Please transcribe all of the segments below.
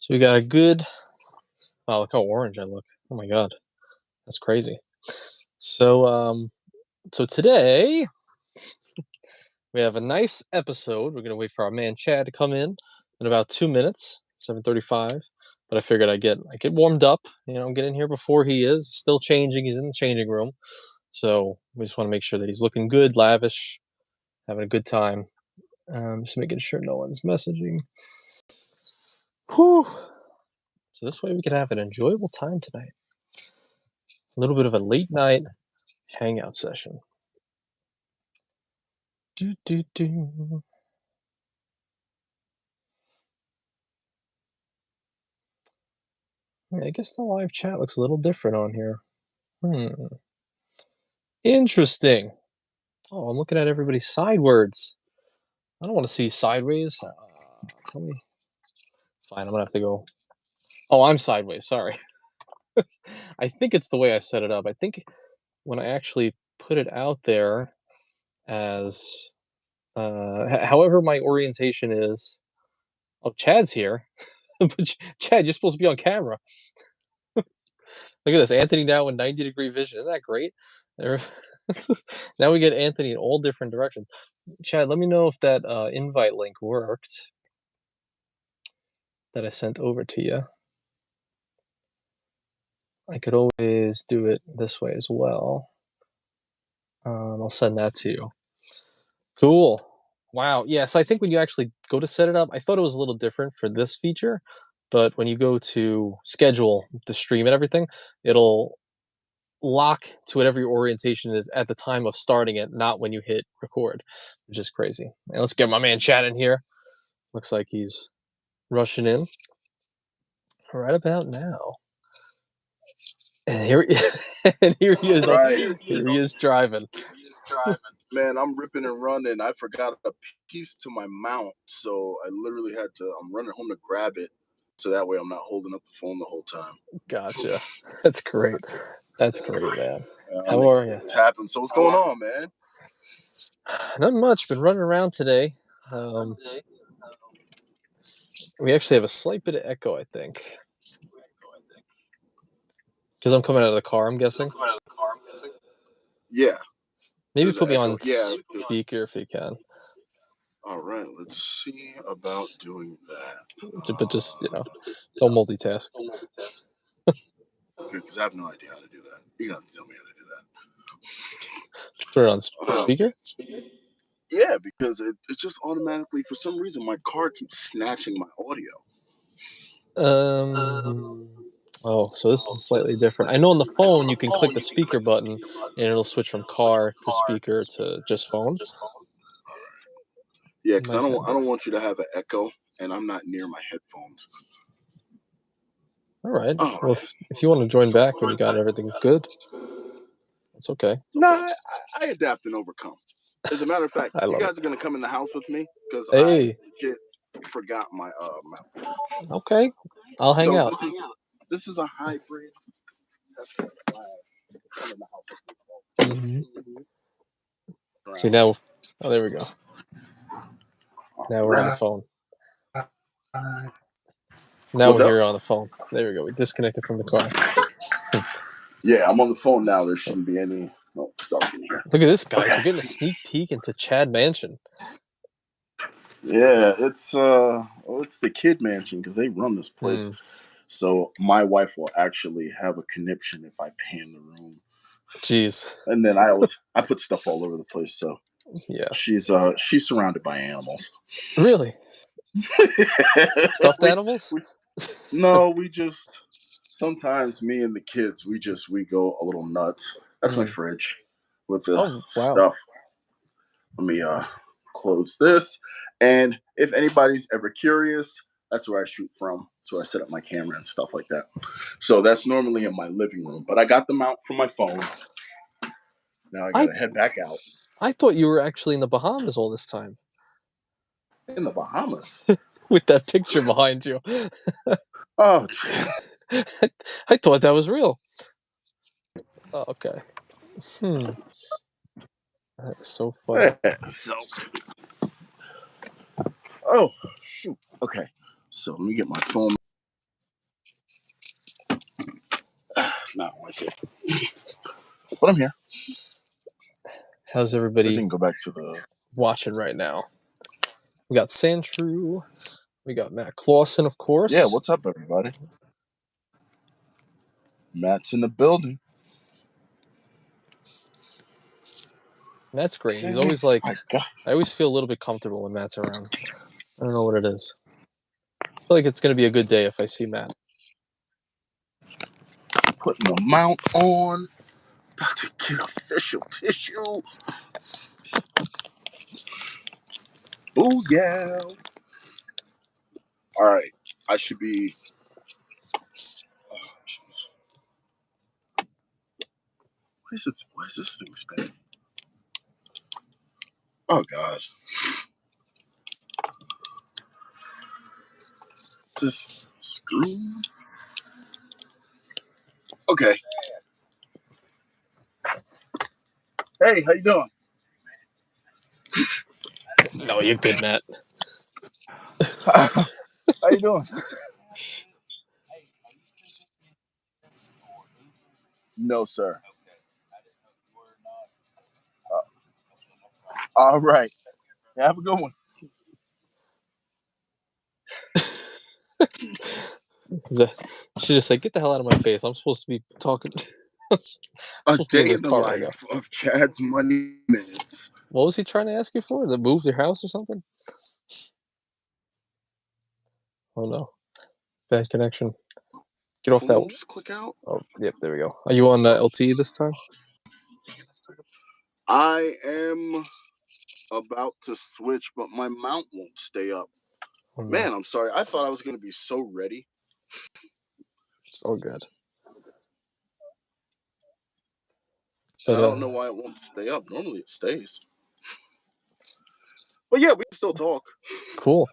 So we got a good. Wow, look how orange I look. Oh my god, that's crazy. So today we have a nice episode. We're gonna wait for our man Chad to come in about 2 minutes, 7:35. But I figured I get warmed up. Get in here before he is. Still changing. He's in the changing room. So we just want to make sure that he's looking good, lavish, having a good time. Just making sure no one's messaging. Whew. So this way we can have an enjoyable time tonight. A little bit of a late night hangout session. Yeah, I guess the live chat looks a little different on here. Interesting. Oh, I'm looking at everybody's sidewards. I don't want to see sideways. Tell me. Fine, I'm gonna have to go. Oh, I'm sideways. Sorry. I think it's the way I set it up. I think when I actually put it out there as however my orientation is. Oh, Chad's here. But Chad, you're supposed to be on camera. Look at this, Anthony now in 90-degree vision. Isn't that great? Now we get Anthony in all different directions. Chad, let me know if that invite link worked that I sent over to you. I could always do it this way as well. I'll send that to you. Cool. Wow. Yes, I think when you actually go to set it up, I thought it was a little different for this feature, but when you go to schedule the stream and everything, it'll lock to whatever your orientation is at the time of starting it, not when you hit record, which is crazy. And let's get my man Chad in here. Looks like he's rushing in right about now. And here he is. Right. Here he is driving. Man, I'm ripping and running. I forgot a piece to my mount, so I literally had to. I'm running home to grab it, so that way I'm not holding up the phone the whole time. Gotcha. That's great. That's great, man. How are you? It's happened. So what's going on, man? Not much. Been running around today. We actually have a slight bit of echo, I think. Because I'm coming out of the car, I'm guessing. Yeah. Maybe put me on speaker if you can. All right, let's see about doing that. But just, don't multitask. Because I have no idea how to do that. You're going to have to tell me how to do that. Put it on speaker? Yeah, because it just automatically, for some reason, my car keeps snatching my audio. Oh, so this is slightly different. I know on the phone you can click the speaker button and it'll switch from car to speaker to just phone. Yeah, because I don't want you to have an echo, and I'm not near my headphones. All right. Well, if you want to join back when you got everything good, it's okay. No, I adapt and overcome. As a matter of fact, you guys are going to come in the house with me because I forgot my mount. Okay. I'll hang out. This is a hybrid. See now, oh, there we go. Now we're on the phone. Now we're here on the phone. There we go. We disconnected from the car. Yeah, I'm on the phone now. There shouldn't be any stuff in here. Look at this, guys. We're getting a sneak peek into Chad Mansion. Yeah, it's the kid mansion because they run this place. So my wife will actually have a conniption if I pan the room. Jeez. And then I put stuff all over the place. So yeah, she's surrounded by animals. Really? Stuffed animals? No, we just sometimes me and the kids we go a little nuts. That's my fridge with the stuff. Let me close this. And if anybody's ever curious, that's where I shoot from. That's where I set up my camera and stuff like that. So that's normally in my living room. But I got the mount for my phone. Now I gotta head back out. I thought you were actually in the Bahamas all this time. In the Bahamas? With that picture behind you. Oh, I thought that was real. Oh, okay. That's so funny. Oh, shoot. Okay. So let me get my phone. not worth it. But I'm here. How's everybody? I can go back to the watching right now. We got Sandrew. We got Matt Clausen, of course. Yeah, what's up, everybody? Matt's in the building. Matt's great. He's always like, I always feel a little bit comfortable when Matt's around. I don't know what it is. I feel like it's going to be a good day if I see Matt. Putting the mount on. About to get official tissue. Oh, yeah. All right. I should be... Why is this thing spinning? Oh, God. Just screw. Okay. Hey, how you doing? No, you're good, Matt. How you doing? No, sir. All right. Have a good one. She just said, "Get the hell out of my face! I'm supposed to be talking." A day in the life of Chad's Money Minutes. What was he trying to ask you for? To move your house or something? Oh no, bad connection. Get off that. Just click out. Oh, yep, there we go. Are you on LTE this time? I am about to switch, but my mount won't stay up. Oh, no. Man, I'm sorry. I thought I was going to be so ready. It's all good. But, I don't know why it won't stay up. Normally it stays. But yeah, we can still talk. Cool.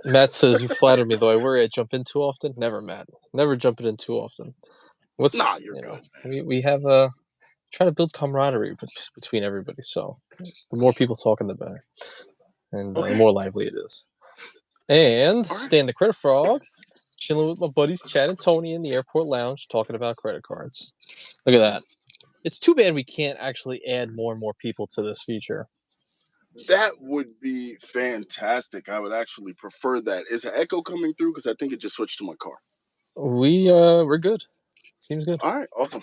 Matt says, "You flatter me, though. I worry I jump in too often." Never, Matt. Never jumping in too often. Nah, you're good. We have try to build camaraderie between everybody. So the more people talking, the better, and the more lively it is. And Stan the Credit Frog, chilling with my buddies Chad and Tony in the airport lounge, talking about credit cards. Look at that. It's too bad we can't actually add more and more people to this feature. That would be fantastic. I would actually prefer that. Is an echo coming through? Because I think it just switched to my car. We're good. Seems good. All right, awesome.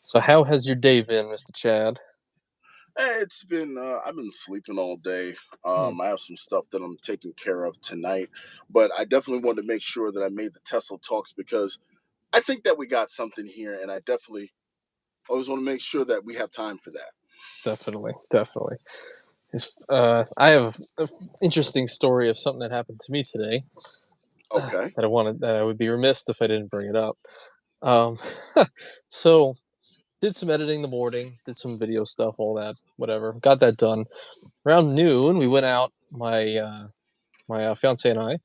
So how has your day been, Mr. Chad? Hey, it's been I've been sleeping all day. I have some stuff that I'm taking care of tonight, but I definitely wanted to make sure that I made the Tesla talks because I think that we got something here, and I definitely always want to make sure that we have time for that. Definitely. I have an interesting story of something that happened to me today. Okay. That I would be remiss if I didn't bring it up. So did some editing in the morning, did some video stuff, all that, whatever. Got that done. Around noon, we went out. My fiance and I,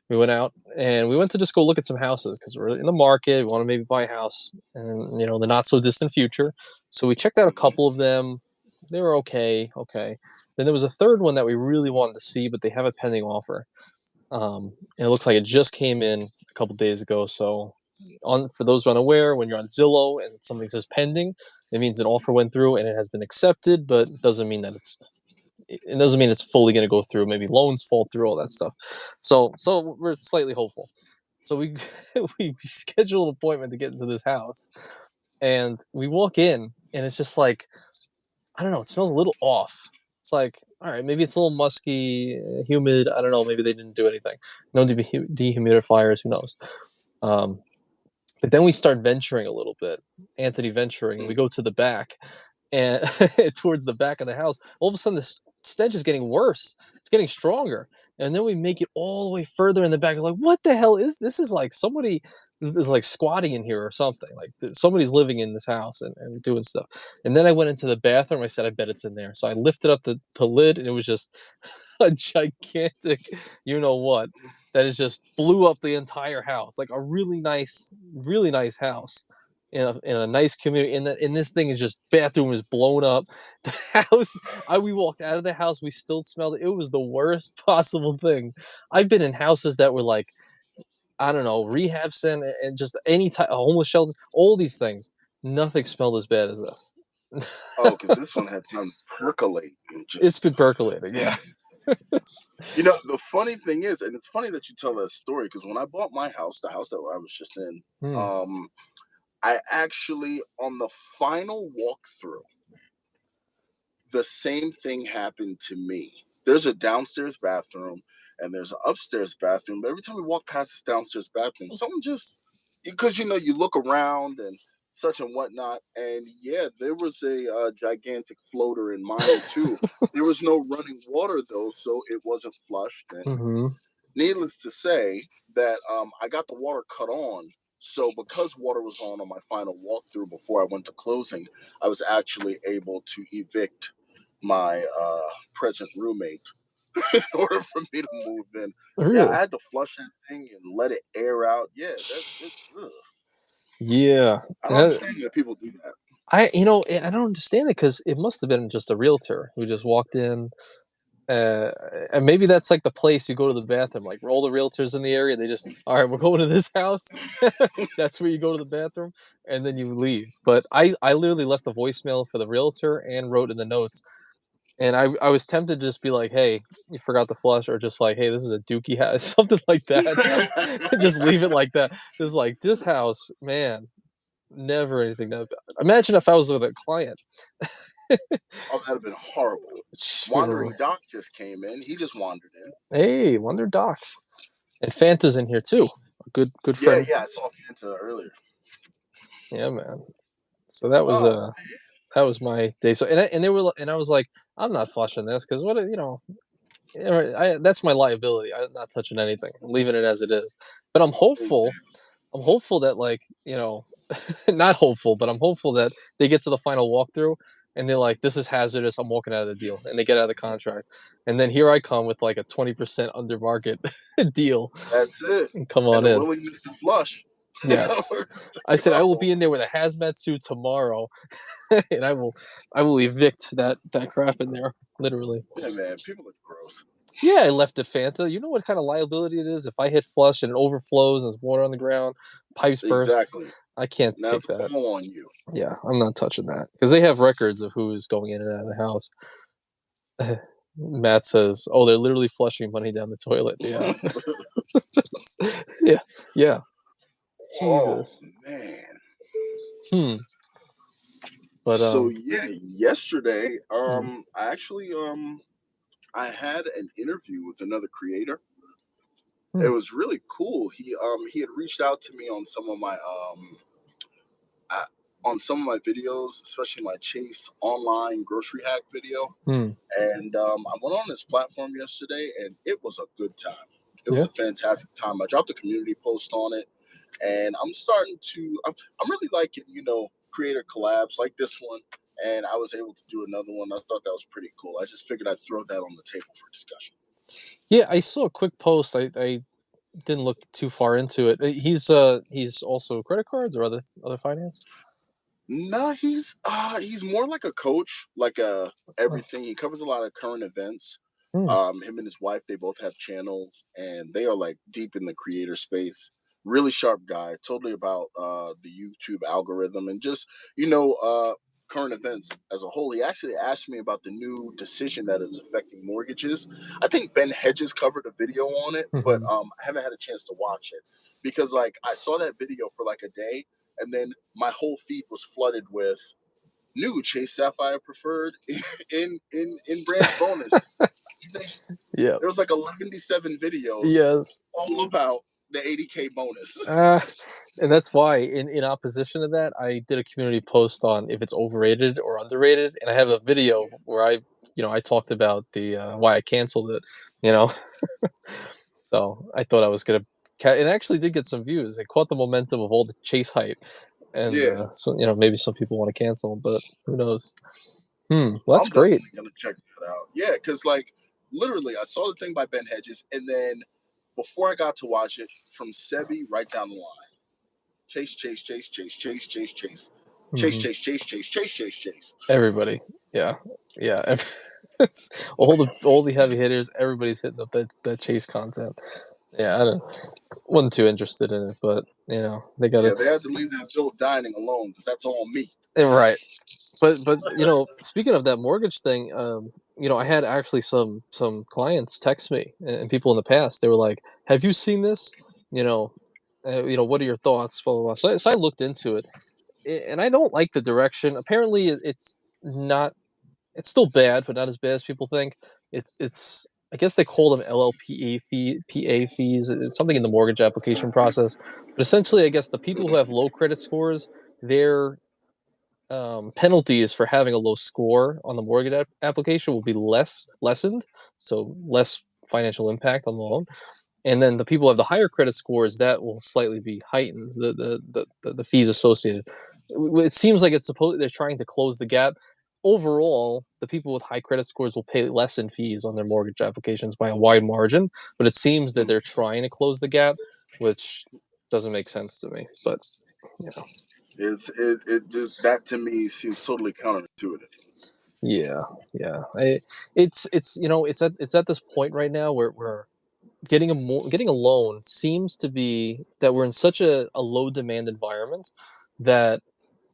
we went out and we went to just go look at some houses because we're in the market. We want to maybe buy a house, and the not so distant future. So we checked out a couple of them. They were okay. Then there was a third one that we really wanted to see, but they have a pending offer. And it looks like it just came in a couple days ago. So for those unaware, when you're on Zillow and something says pending, it means an offer went through and it has been accepted, but it doesn't mean that it's fully going to go through. Maybe loans fall through, all that stuff. So we're slightly hopeful. So we scheduled an appointment to get into this house, and we walk in, and it's just like, I don't know, it smells a little off. It's like, all right, maybe it's a little musky, humid. I don't know. Maybe they didn't do anything. No dehumidifiers. Who knows? But then we start venturing a little bit. Anthony venturing, and we go to the back, and towards the back of the house. All of a sudden, this stench is getting worse. It's getting stronger, and then we make it all the way further in the back. We're like, what the hell is this? Is like somebody is like squatting in here or something. Like somebody's living in this house and doing stuff. And then I went into the bathroom. I said, I bet it's in there. So I lifted up the lid, and it was just a gigantic, what, that is just blew up the entire house. Like a really nice house in a nice community. And this thing is just, bathroom is blown up. The house, we walked out of the house, we still smelled it. It was the worst possible thing. I've been in houses that were like I don't know, rehab center and just any type of homeless shelter, all these things. Nothing smelled as bad as this. Oh, because this one had time to percolate and It's just. been percolating, yeah. You know, the funny thing is, and it's funny that you tell that story because when I bought my house, the house that I was just in, Hmm. um, I actually on the final walkthrough, the same thing happened to me. There's a downstairs bathroom and there's an upstairs bathroom. But every time we walk past this downstairs bathroom, someone just because you look around and such and whatnot, and yeah, there was a gigantic floater in mine too. There was no running water though, so it wasn't flushed. And Mm-hmm. needless to say, that I got the water cut on. So because water was on my final walkthrough before I went to closing, I was actually able to evict my present roommate in order for me to move in. Yeah, I Really? had to flush that thing and let it air out. Yeah, ugh. Yeah. I don't And understand that people do that. I don't understand it because it must have been just a realtor who just walked in. And maybe that's like the place you go to the bathroom, like all the realtors in the area, they just, all right, we're going to this house. That's where you go to the bathroom and then you leave. But I literally left a voicemail for the realtor and wrote in the notes. And I was tempted to just be like, hey, you forgot to flush, or just like, hey, this is a dookie house, something like that. Just leave it like that. Just like this house, man, never anything that bad. Imagine if I was with a client. Oh, that'd have been horrible. Sure. Wandering Doc just came in. He just wandered in. Hey, Wonder Doc. And Fanta's in here too. A good Yeah, friend. yeah, I saw Fanta earlier. Yeah, man. So that was Oh, that was my day. So and they were and I was like, I'm not flushing this because what that's my liability. I'm not touching anything. I'm leaving it as it is. But I'm hopeful. I'm hopeful that not hopeful, but I'm hopeful that they get to the final walkthrough and they're like, this is hazardous. I'm walking out of the deal, and they get out of the contract. And then here I come with like a 20% under market deal. that's it. And come And on the in. willingness to flush. Yes. We're good I to said I will go. be in there with a hazmat suit tomorrow, and I will evict that crap in there, literally. Yeah, man, people are gross. Yeah, I left it Fanta. You know what kind of liability it is if I hit flush and it overflows and there's water on the ground, pipes burst. Exactly. I can't Now take it's that. all on you. Yeah, I'm not touching that because they have records of who's going in and out of the house. Matt says, "Oh, they're literally flushing money down the toilet." Yeah, yeah, yeah. Oh Jesus. man. Hmm. But So yeah, yesterday, hmm, I actually I had an interview with another creator. It hmm, was really cool. He had reached out to me uh, on some of my videos, especially my Chase online grocery hack video. hmm. And I went on this platform yesterday, and it was a good time. It was Yeah. a fantastic time. I dropped a community post on it, and I'm starting to. I'm really liking, creator collabs like this one. And I was able to do another one. I thought that was pretty cool. I just figured I'd throw that on the table for discussion. Yeah, I saw a quick post. I didn't look too far into it. He's also credit cards or other finance. No, he's more like a coach, like a Oh, everything. He covers a lot of current events. hmm. Him and his wife, they both have channels, and they are like deep in the creator space. Really sharp guy, totally about the YouTube algorithm and just current events as a whole. He actually asked me about the new decision that is affecting mortgages. I think Ben Hedges covered a video on it, but Hmm. I haven't had a chance to watch it because like I saw that video for like a day, and then my whole feed was flooded with new Chase Sapphire preferred in branch bonus. I think Yeah. there was like 117 videos Yes. all about the 80K bonus. Uh, and that's why, in opposition to that, I did a community post on if it's overrated or underrated, and I have a video where I talked about the why I canceled it. You know, so I thought I was gonna. It actually did get some views. It caught the momentum of all the chase hype, and Yeah, so maybe some people want to cancel, but who knows? Well, that's I'm great. definitely gonna check that out. Yeah, because like literally, I saw the thing by Ben Hedges, and then before I got to watch it, from Sebi right down the line, chase, chase, chase, chase, chase, chase, chase, chase, Hmm. chase, chase, chase, chase, chase, chase. Everybody, yeah, yeah. All the heavy hitters, everybody's hitting up that chase content. Yeah, wasn't too interested in it, but they got Yeah, they had to leave that adult dining alone because that's all me. Right. But speaking of that mortgage thing, I had actually some clients text me and people in the past. They were like, "Have you seen this? You know, what are your thoughts?" Blah blah blah. So I looked into it, and I don't like the direction. Apparently, it's not. It's still bad, but not as bad as people think. It's I guess they call them PA fees. It's something in the mortgage application process. But essentially, I guess the people who have low credit scores, their penalties for having a low score on the mortgage application will be lessened, so less financial impact on the loan. And then the people who have the higher credit scores, that will slightly be heightened, the fees associated. It seems like it's supposed they're trying to close the gap. Overall, the people with high credit scores will pay less in fees on their mortgage applications by a wide margin, but it seems that they're trying to close the gap, which doesn't make sense to me. But you know. It just, that to me seems totally counterintuitive. Yeah, yeah. It's it's at this point right now where getting a loan seems to be that we're in such a low demand environment that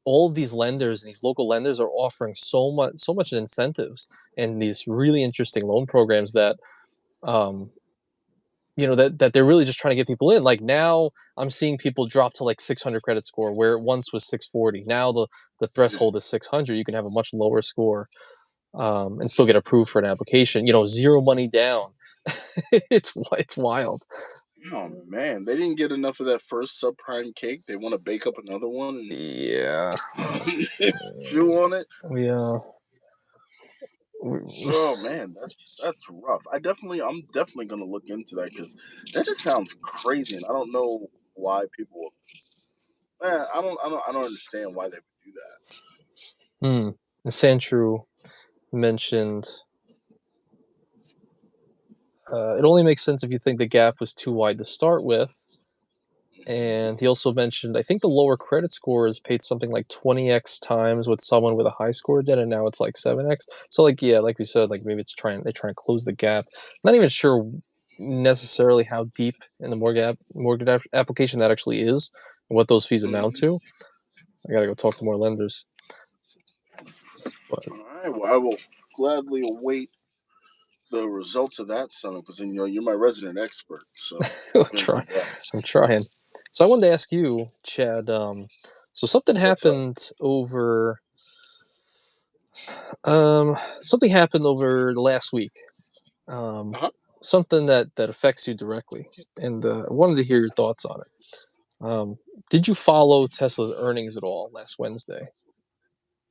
all of these lenders and these local lenders are offering so much in incentives and these really interesting loan programs that um that they're really just trying to get people in. Like now I'm seeing people drop to like 600 credit score where it once was 640. Now the threshold is 600. You can have a much lower score and still get approved for an application. Zero money down. It's wild. Oh man, they didn't get enough of that first subprime cake. They want to bake up another one Yeah, and chew on it. we Oh man, that's rough. I'm definitely gonna look into that because that just sounds crazy, and I don't know why people. I don't understand why they would do that. Sandrew mentioned it only makes sense if you think the gap was too wide to start with. And he also mentioned, I think the lower credit score is paid something like 20x times what someone with a high score did, and now it's like 7x. So, like, yeah, like we said, like maybe they're trying to close the gap. Not even sure necessarily how deep in the mortgage application that actually is, and what those fees amount Mm-hmm. to. I gotta go talk to more lenders. But All right, well, I will gladly await the results of that, son, because you're my resident expert, so I'll you're gonna try. do best. I'm trying. So I wanted to ask you, Chad. So What's up? something happened over the last week. Um, Uh-huh. something that affects you directly, and I wanted to hear your thoughts on it. Did you follow Tesla's earnings at all last Wednesday?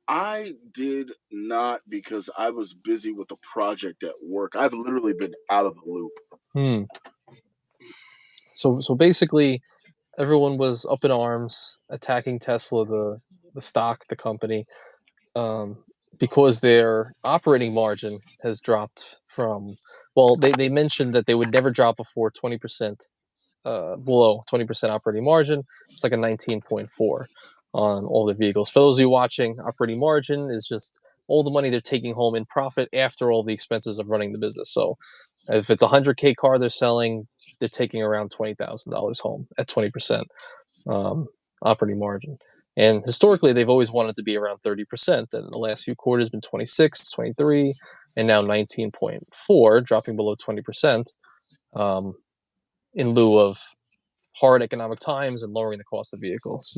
I did not because I was busy with a project at work. I've literally been out of the loop. Hmm. So basically, everyone was up in arms attacking Tesla, the stock, the company, um, because their operating margin has dropped from. Well, they mentioned that they would never drop before 20% below 20% operating margin. It's like a 19.4 on all the vehicles. For those of you watching, operating margin is just all the money they're taking home in profit after all the expenses of running the business. So if it's a 100K car they're selling, they're taking around $20,000 home at 20% um, operating margin. And historically, they've always wanted to be around 30%. And the last few quarters been 26, 23, and now 19.4, dropping below 20%, um, in lieu of hard economic times and lowering the cost of vehicles.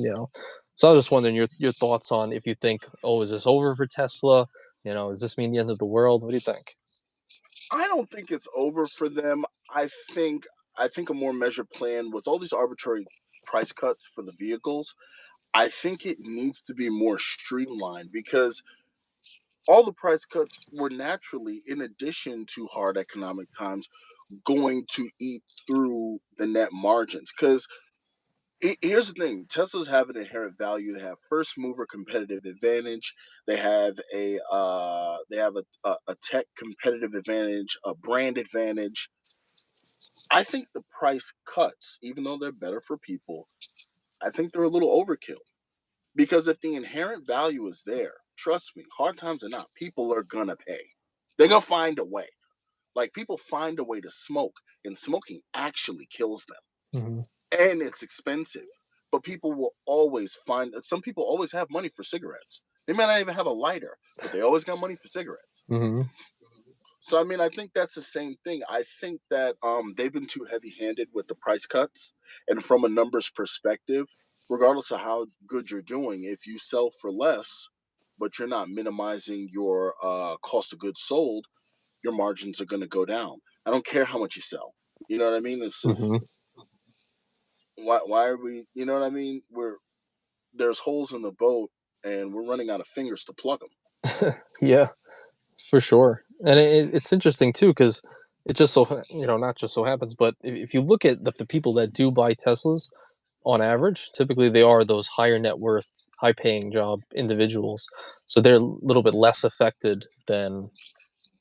So I was just wondering your thoughts on if you think, oh, is this over for Tesla? Does this mean the end of the world? What do you think? I don't think it's over for them. I think a more measured plan with all these arbitrary price cuts for the vehicles. I think it needs to be more streamlined because all the price cuts were naturally, in addition to hard economic times, going to eat through the net margins. Because here's the thing: Teslas have an inherent value. They have first mover competitive advantage. They have a tech competitive advantage, a brand advantage. I think the price cuts, even though they're better for people, I think they're a little overkill. Because if the inherent value is there, trust me, hard times or not, people are gonna pay. They're gonna find a way. Like, people find a way to smoke, and smoking actually kills them. Mm-hmm. And it's expensive. But people will always find, some people always have money for cigarettes. They may not even have a lighter, but they always got money for cigarettes. Mm-hmm. So, I mean, I think that's the same thing. I think that they've been too heavy-handed with the price cuts. And from a numbers perspective, regardless of how good you're doing, if you sell for less, but you're not minimizing your cost of goods sold, your margins are going to go down. I don't care how much you sell. You know what I mean? It's just, Mm-hmm. why are we? You know what I mean? There's holes in the boat, and we're running out of fingers to plug them. Yeah, for sure. And it's interesting too, because it just so not just so happens, but if you look at the people that do buy Teslas, on average, typically they are those higher net worth, high paying job individuals. So they're a little bit less affected than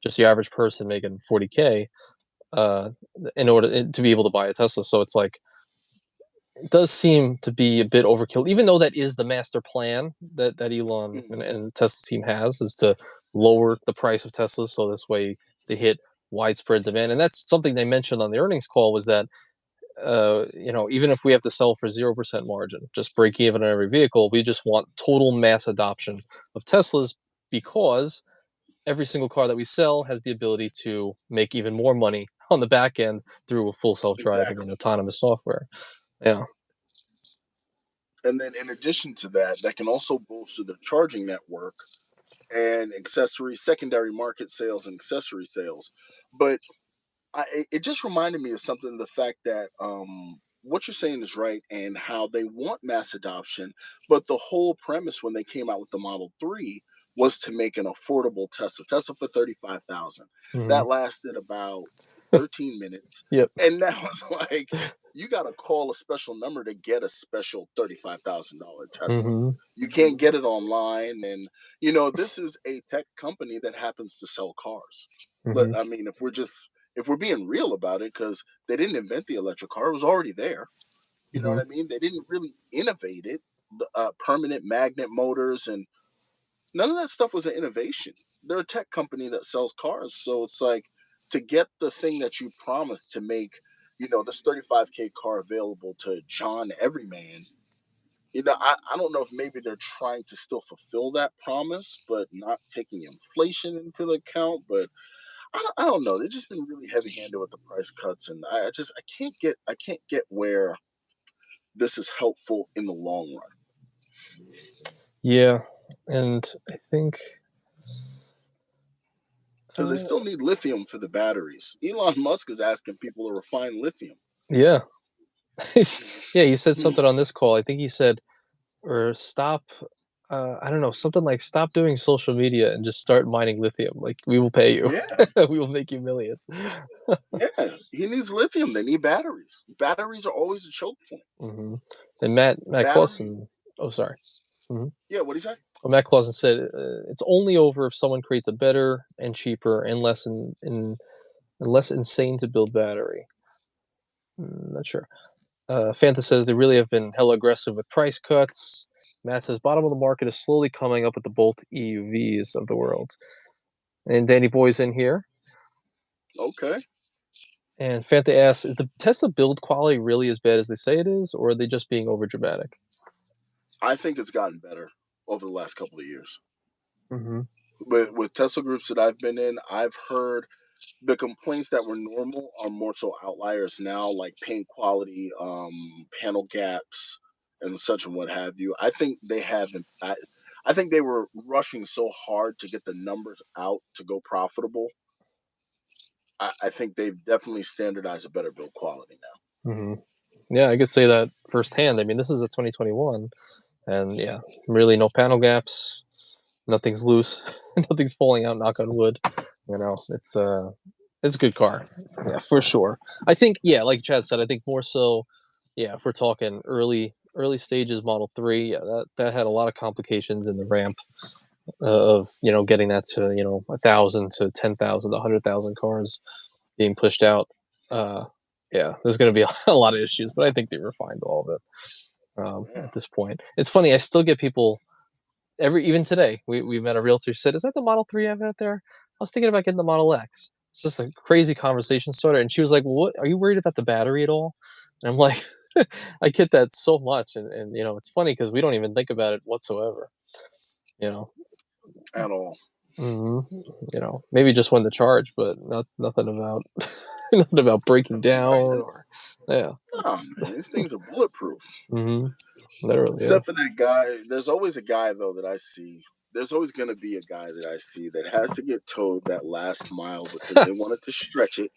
just the average person making 40K uh, in order to be able to buy a Tesla. So it's like, it does seem to be a bit overkill, even though that is the master plan that Elon Mhm. and Tesla team has, is to lower the price of Teslas so this way they hit widespread demand. And that's something they mentioned on the earnings call, was that even if we have to sell for 0% margin, just break even on every vehicle, we just want total mass adoption of Teslas, because every single car that we sell has the ability to make even more money on the back end through a full self-driving and Exactly. autonomous software. Yeah. And then in addition to that, that can also bolster the charging network and accessory secondary market sales and accessory sales. But it just reminded me of something, the fact that what you're saying is right, and how they want mass adoption. But the whole premise when they came out with the Model 3 was to make an affordable Tesla for 35,000. Hmm. That lasted about 13 minutes. Yep. And now like, you got to call a special number to get a special $35,000 Tesla. Hmm. You can't get it online. And this is a tech company that happens to sell cars. But Hmm. I mean, if we're being real about it, because they didn't invent the electric car, it was already there. You know Hmm. what I mean? They didn't really innovate it. The permanent magnet motors and none of that stuff was an innovation. They're a tech company that sells cars, so it's like, to get the thing that you promised to make, this 35K car available to John Everyman. I don't know if maybe they're trying to still fulfill that promise, but not taking inflation into the account. But I don't know. They've just been really heavy-handed with the price cuts, and I can't get where this is helpful in the long run. Yeah. And I think, Because they still need lithium for the batteries. Elon Musk is asking people to refine lithium. yeah. Yeah, he said something on this call. I think he said, or stop, I don't know, something like, stop doing social media and just start mining lithium. Like, we will pay you. Yeah, We will make you millions. yeah. He needs lithium. They need batteries. Batteries are always a choke point. Hmm. And Matt Battery. Clausen. Oh, sorry. Hmm. Yeah. What do you say? Well, Matt Clausen said, it's only over if someone creates a better and cheaper and and less insane to build battery. Not sure. Fanta says they really have been hella aggressive with price cuts. Matt says bottom of the market is slowly coming up with the Bolt EUVs of the world. And Danny Boy's in here. Okay. And Fanta asks, is the Tesla build quality really as bad as they say it is, or are they just being overdramatic? I think it's gotten better over the last couple of years. Mm-hmm. With Tesla groups that I've been in, I've heard the complaints that were normal are more so outliers now, like paint quality, panel gaps, and such and what have you. I think they haven't. I think they were rushing so hard to get the numbers out to go profitable. I think they've definitely standardized a better build quality now. Mm-hmm. Yeah, I could say that firsthand. I mean, this is a 2021, and yeah, really no panel gaps, nothing's loose, nothing's falling out. Knock on wood. It's a good car, yeah, for sure. I think, yeah, like Chad said, I think more so, yeah, if we're talking early stages Model 3, yeah, that had a lot of complications in the ramp of getting that to 1,000 to 10,000 to 100,000 cars being pushed out. Uh, yeah, there's going to be a lot of issues, but I think they refined all of it Yeah. at this point. It's funny, I still get people even today. We met a realtor who said, "Is that the Model 3 I have out there? I was thinking about getting the Model X." it's just a crazy conversation starter. And she was like, "What? Are you worried about the battery at all?" And I'm like, I get that so much, and you know, it's funny because we don't even think about it whatsoever. You know, at all. You know, maybe just when to charge, but nothing about nothing about breaking down or yeah. Oh man, these things are bulletproof. Literally, Except for that guy. There's always a guy though that I see. There's always gonna be a guy that I see that has to get towed that last mile because they wanted to stretch it.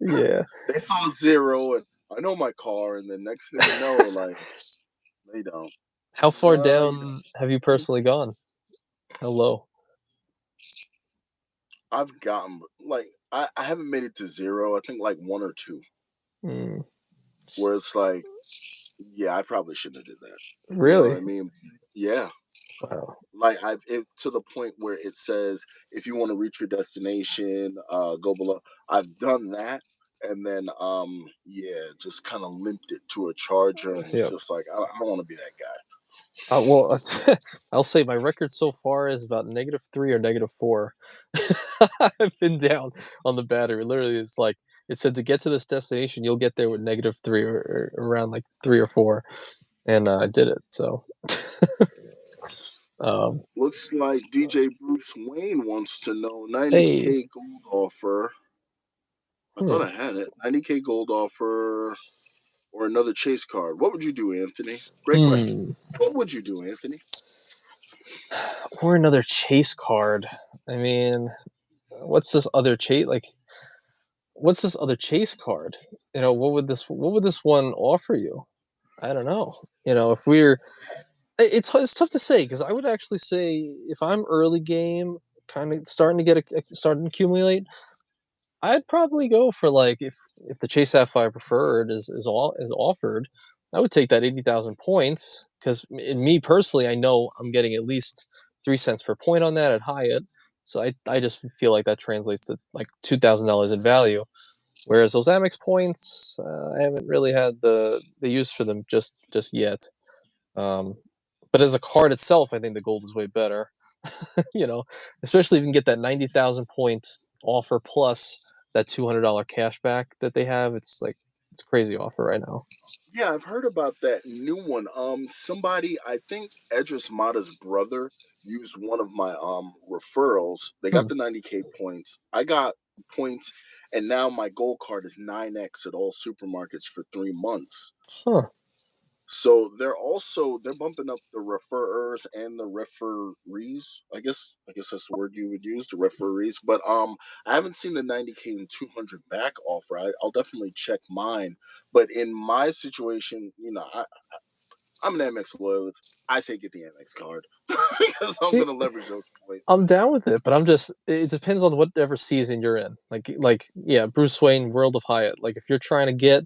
Yeah. They saw 0 and I know my car, and the next thing you know, like they don't. How far You down don't. have you personally gone? How low? I've gotten like I haven't made it to 0. I think like 1 or 2. Mm. Where it's like, yeah, I probably shouldn't have did that. You know what Really? I mean? Yeah. Wow. Like it to the point where it says if you want to reach your destination, go below. I've done that, and then yeah, just kind of limped it to a charger, and it's Yeah. just like I don't want to be that guy. Well, I'll say my record so far is about -3 or -4. I've been down on the battery. Literally, it's like it said to get to this destination, you'll get there with -3 or around like 3 or 4, and I did it. So, um, Looks like DJ Bruce Wayne wants to know hey, 90K gold offer. I thought hmm, I had it. 90K gold offer or another chase card. What would you do, Anthony? Great question. hmm, What would you do, Anthony? or another chase card. I mean, what's this other chase like? What's this other chase card? You know, what would this one offer you? I don't know. You know, if we're it's tough to say because I would actually say if I'm early game, kind of starting to starting to accumulate, I'd probably go for like if the Chase Sapphire Preferred is offered, I would take that 80,000 points because in me personally, I know I'm getting at least 3 cents per point on that at Hyatt, so I just feel like that translates to like $2,000 in value. Whereas those Amex points, I haven't really had the use for them just yet. Um, but as a card itself, I think the gold is way better. You know, especially if you can get that 90,000 point offer plus that $200 cash back that they have. It's like it's a crazy offer right now. Yeah, I've heard about that new one. Somebody, I think Edris Mata's brother used one of my referrals. They got Hmm. the 90K points. I got points, and now my gold card is 9x at all supermarkets for 3 months. Huh. So they're bumping up the referrers and the referees. I guess that's the word you would use, the referees. But I haven't seen the 90K and 200 back offer. I'll definitely check mine. But in my situation, I'm an MX loyalist. I say get the MX card because I'm See, gonna leverage those points. I'm down with it, but I'm just it depends on whatever season you're in. Like yeah, Bruce Wayne, World of Hyatt. Like if you're trying to get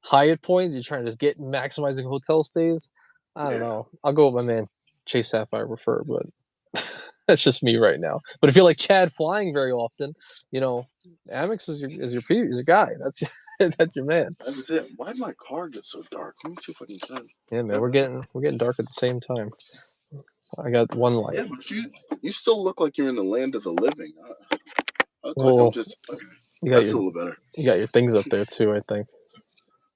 Hyatt points, you're trying to just get maximizing hotel stays. I don't Yeah, know. I'll go with my man Chase Sapphire Refer, but that's just me right now. But if you're like Chad flying very often, you know, Amex is your guy. That's that's your man. that's it. Why'd my car get so dark? Let me see if I can turn Yeah, man. that better. We're getting dark at the same time. I got one light. Yeah, but you still look like you're in the land of the living. I look like I'm Well, just okay. you got That's your a little better. things up there too. I think.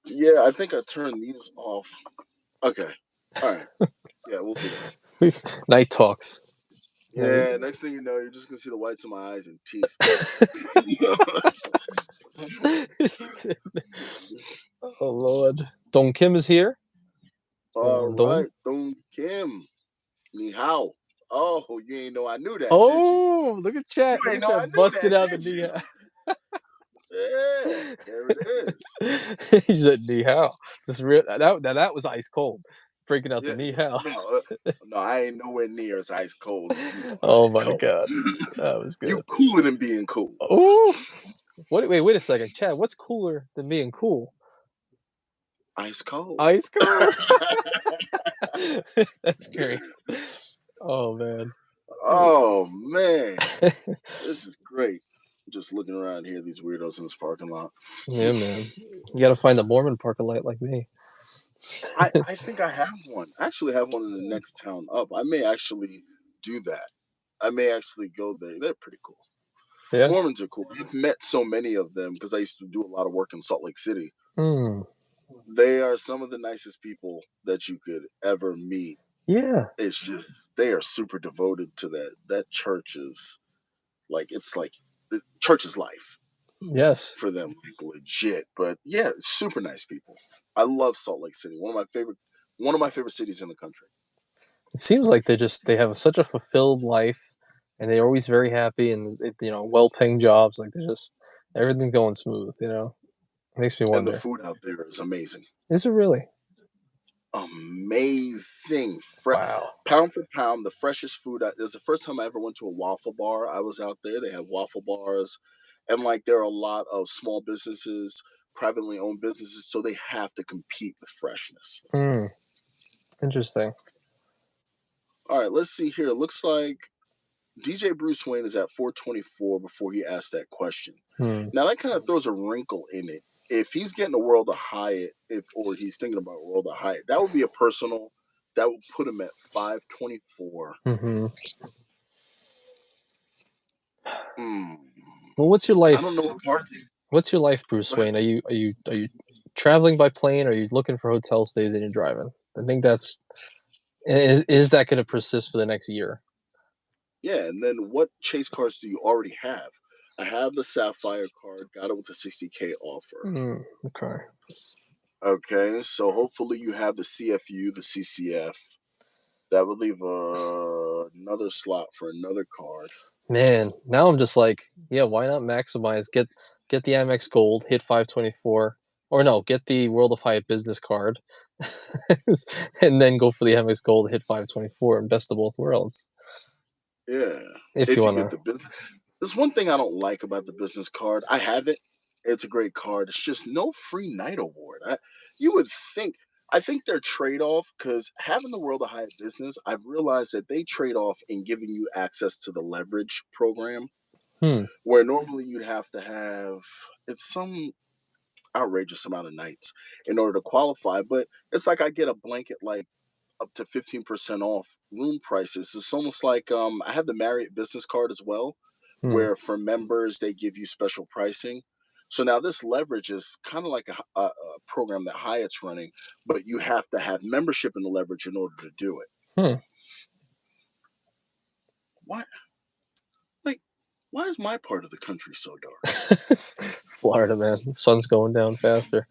Yeah, I think I turned these off. Okay. All right. Yeah, we'll do that. Night talks. Yeah, next thing you know, you're just gonna see the whites of my eyes and teeth. Oh Lord, Dong Kim is here. What's going All on, Dong? right, Dong Kim. Ni hao. Oh, you ain't know I knew that, did you? Oh, look at chat! You Look ain't at know I chat knew busted that, out the did knee. you? Yeah, there it is. He said knee how. Just that was ice cold, freaking out the Yeah, knee how. no, I ain't nowhere near as ice cold as you are. Oh my Hell, god, that was you good. cooler than being cool. Oh, what? Wait a second, Chad. What's cooler than being cool? Ice cold. Ice cold. That's great. Oh man. Oh man, this is great. Just looking around here, these weirdos in this parking lot. Yeah, man. You gotta find a Mormon parking lot like me. I think I have one. I actually have one in the next town up. I may actually do that. I may actually go there. They're pretty cool. Yeah. Mormons are cool. I've met so many of them because I used to do a lot of work in Salt Lake City. They are some of the nicest people that you could ever meet. Yeah. It's just they are super devoted to that. That church is it's like the church is life. Yes. For them, legit. But yeah, super nice people. I love Salt Lake City. One of my favorite cities in the country. It seems like they have such a fulfilled life, and they're always very happy, and well-paying jobs. Like they're just everything's going smooth. It makes me And the wonder. food out there is amazing. Is it really? Amazing. Wow. Pound for pound, the freshest food. It was the first time I ever went to a waffle bar. I was out there. They have waffle bars. And there are a lot of small businesses, privately owned businesses, so they have to compete with freshness. Interesting. All right, let's see here. It looks like DJ Bruce Wayne is at 424 before he asked that question. Now that kind of throws a wrinkle in it. If he's getting a World of Hyatt, or he's thinking about World of Hyatt, that would be a personal. That would put him at 524. Well, what's your life? I don't know what part. What's your life, Bruce Wayne? Are you traveling by plane? Or are you looking for hotel stays and you're driving? I think that's is that going to persist for the next year? Yeah, and then what chase cards do you already have? I have the Sapphire card, got it with a 60K offer. Okay. Okay, so hopefully you have the CFU, the CCF. That would leave another slot for another card. Man, now I'm just like, yeah, why not maximize? Get the AmEx Gold, hit 524, or no, get the World of Hyatt business card, and then go for the AmEx Gold, hit 524, and best of both worlds. Yeah, If you if you want get to. the business. There's one thing I don't like about the business card. I have it. It's a great card. It's just no free night award. You would think. I think they're trade off because having the World of Hyatt business, I've realized that they trade off in giving you access to the leverage program, where normally you'd have to have it's some outrageous amount of nights in order to qualify. But it's like I get a blanket up to 15% off room prices. It's almost like I have the Marriott business card as well, where for members they give you special pricing. So now this leverage is kind of like a program that Hyatt's running, but you have to have membership in the leverage in order to do it. What? Why is my part of the country so dark? Florida, man. The sun's going down faster.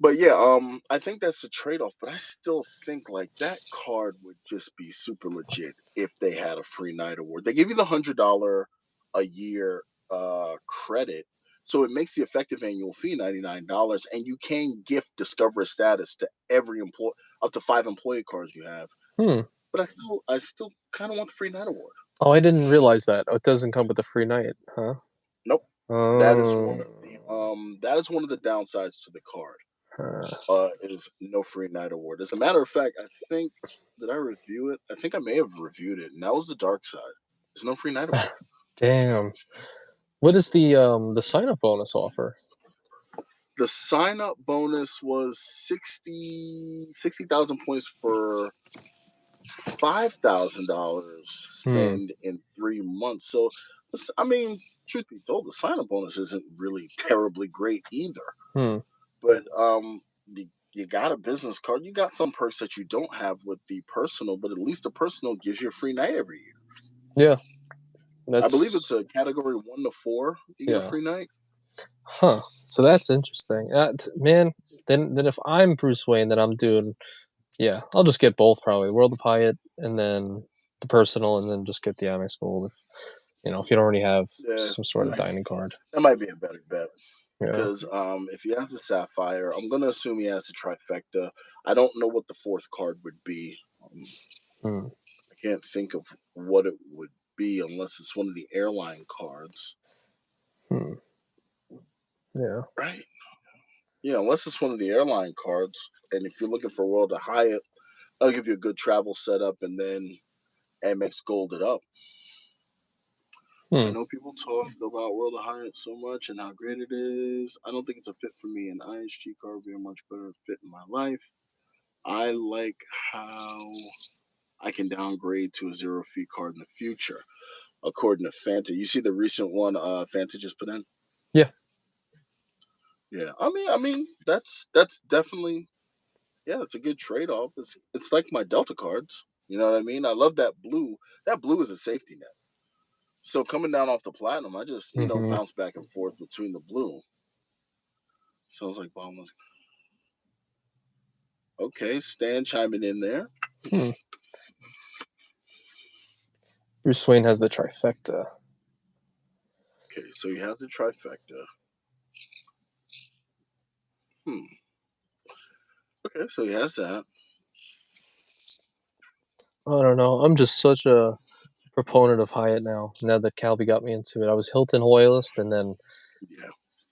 But yeah, I think that's a trade-off, but I still think that card would just be super legit if they had a free night award. They give you the $100 a year credit, so it makes the effective annual fee $99, and you can gift Discover status to every employee, up to 5 employee cards you have. But I still kind of want the free night award. Oh, I didn't realize that. Oh, it doesn't come with a free night, huh? Nope. That is one of the downsides to the card. Is no free night award. As a matter of fact, I think did I review it? I think I may have reviewed it, and that was the dark side. There's no free night award. Damn. What is the sign up bonus offer? The sign up bonus was 60,000 points for $5,000 spend in 3 months. So I mean, truth be told, the sign up bonus isn't really terribly great either. But you got a business card. You got some perks that you don't have with the personal, but at least the personal gives you a free night every year. Yeah. I believe it's a category 1 to 4. You get a free night. Huh. So that's interesting. Man, then if I'm Bruce Wayne, then I'm doing, yeah, I'll just get both probably. World of Hyatt and then the personal, and then just get the Amex Gold if you don't already have some sort of dining card. That might be a better bet. Yeah. Because if he has the Sapphire, I'm going to assume he has the Trifecta. I don't know what the 4th card would be. I can't think of what it would be unless it's one of the airline cards. Yeah. Right? Yeah, unless it's one of the airline cards. And if you're looking for World of Hyatt, I'll give you a good travel setup and then Amex Gold it up. I know people talk about World of Hyatt so much and how great it is. I don't think it's a fit for me. An ISG card would be a much better fit in my life. I like how I can downgrade to a 0 fee card in the future. according to Fanta. You see the recent one Fanta just put in? Yeah. Yeah. I mean that's definitely, yeah, it's a good trade-off. It's like my Delta cards. You know what I mean? I love that blue. That blue is a safety net. So coming down off the platinum, I just, bounce back and forth between the blue. Sounds like Bombas. Okay, Stan chiming in there. Bruce Wayne has the trifecta. Okay, so he has the trifecta. Okay, so he has that. I don't know. I'm just such a proponent of Hyatt now. Now that Calby got me into it, I was Hilton loyalist, and then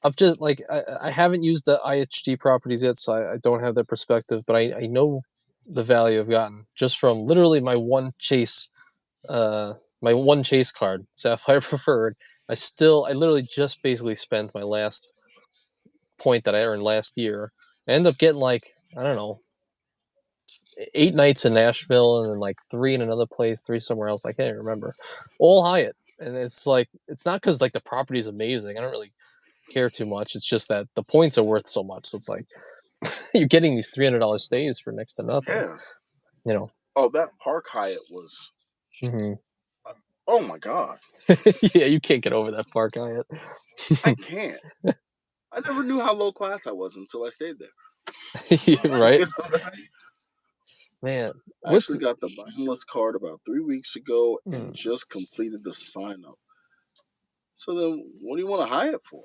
I'm just like I haven't used the IHG properties yet, so I don't have that perspective. But I know the value I've gotten just from literally my one chase card, Sapphire Preferred. I literally just basically spent my last point that I earned last year. I ended up getting like, I don't know, 8 nights in Nashville and then like 3 in another place, 3 somewhere else. I can't even remember. All Hyatt. And it's like, it's not because like the property is amazing. I don't really care too much. It's just that the points are worth so much. So it's like you're getting these $300 stays for next to nothing. Yeah. You know. Oh, that Park Hyatt was. Oh my God. Yeah, you can't get over that Park Hyatt. I can't. I never knew how low class I was until I stayed there. Right. Man, I actually got the Bahamas card about 3 weeks ago and just completed the sign up. So then, what do you want to Hyatt for?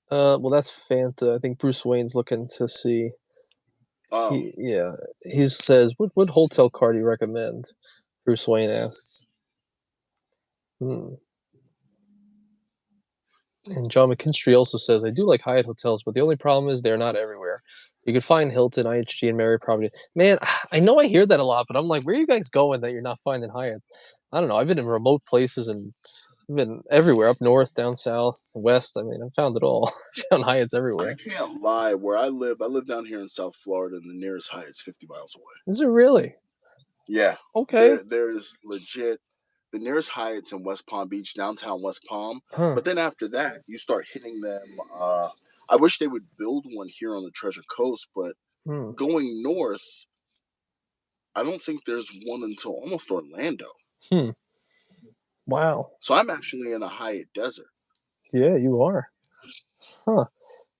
Well, that's Fanta. I think Bruce Wayne's looking to see. He says, "What hotel card do you recommend?" Bruce Wayne asks. And John McKinstry also says, "I do like Hyatt hotels, but the only problem is they're not everywhere. You could find Hilton, IHG, and Marriott property." Man, I know I hear that a lot, but I'm like, where are you guys going that you're not finding Hyatts? I don't know. I've been in remote places and I've been everywhere, up north, down south, west. I mean, I've found it all. I found Hyatts everywhere. I can't lie. Where I live down here in South Florida, and the nearest Hyatt's 50 miles away. Is it really? Yeah. Okay. There's legit. The nearest Hyatt's in West Palm Beach, downtown West Palm. But then after that, you start hitting them. I wish they would build one here on the Treasure Coast, but going north, I don't think there's one until almost Orlando. Wow. So I'm actually in a Hyatt desert. Yeah, you are. Huh.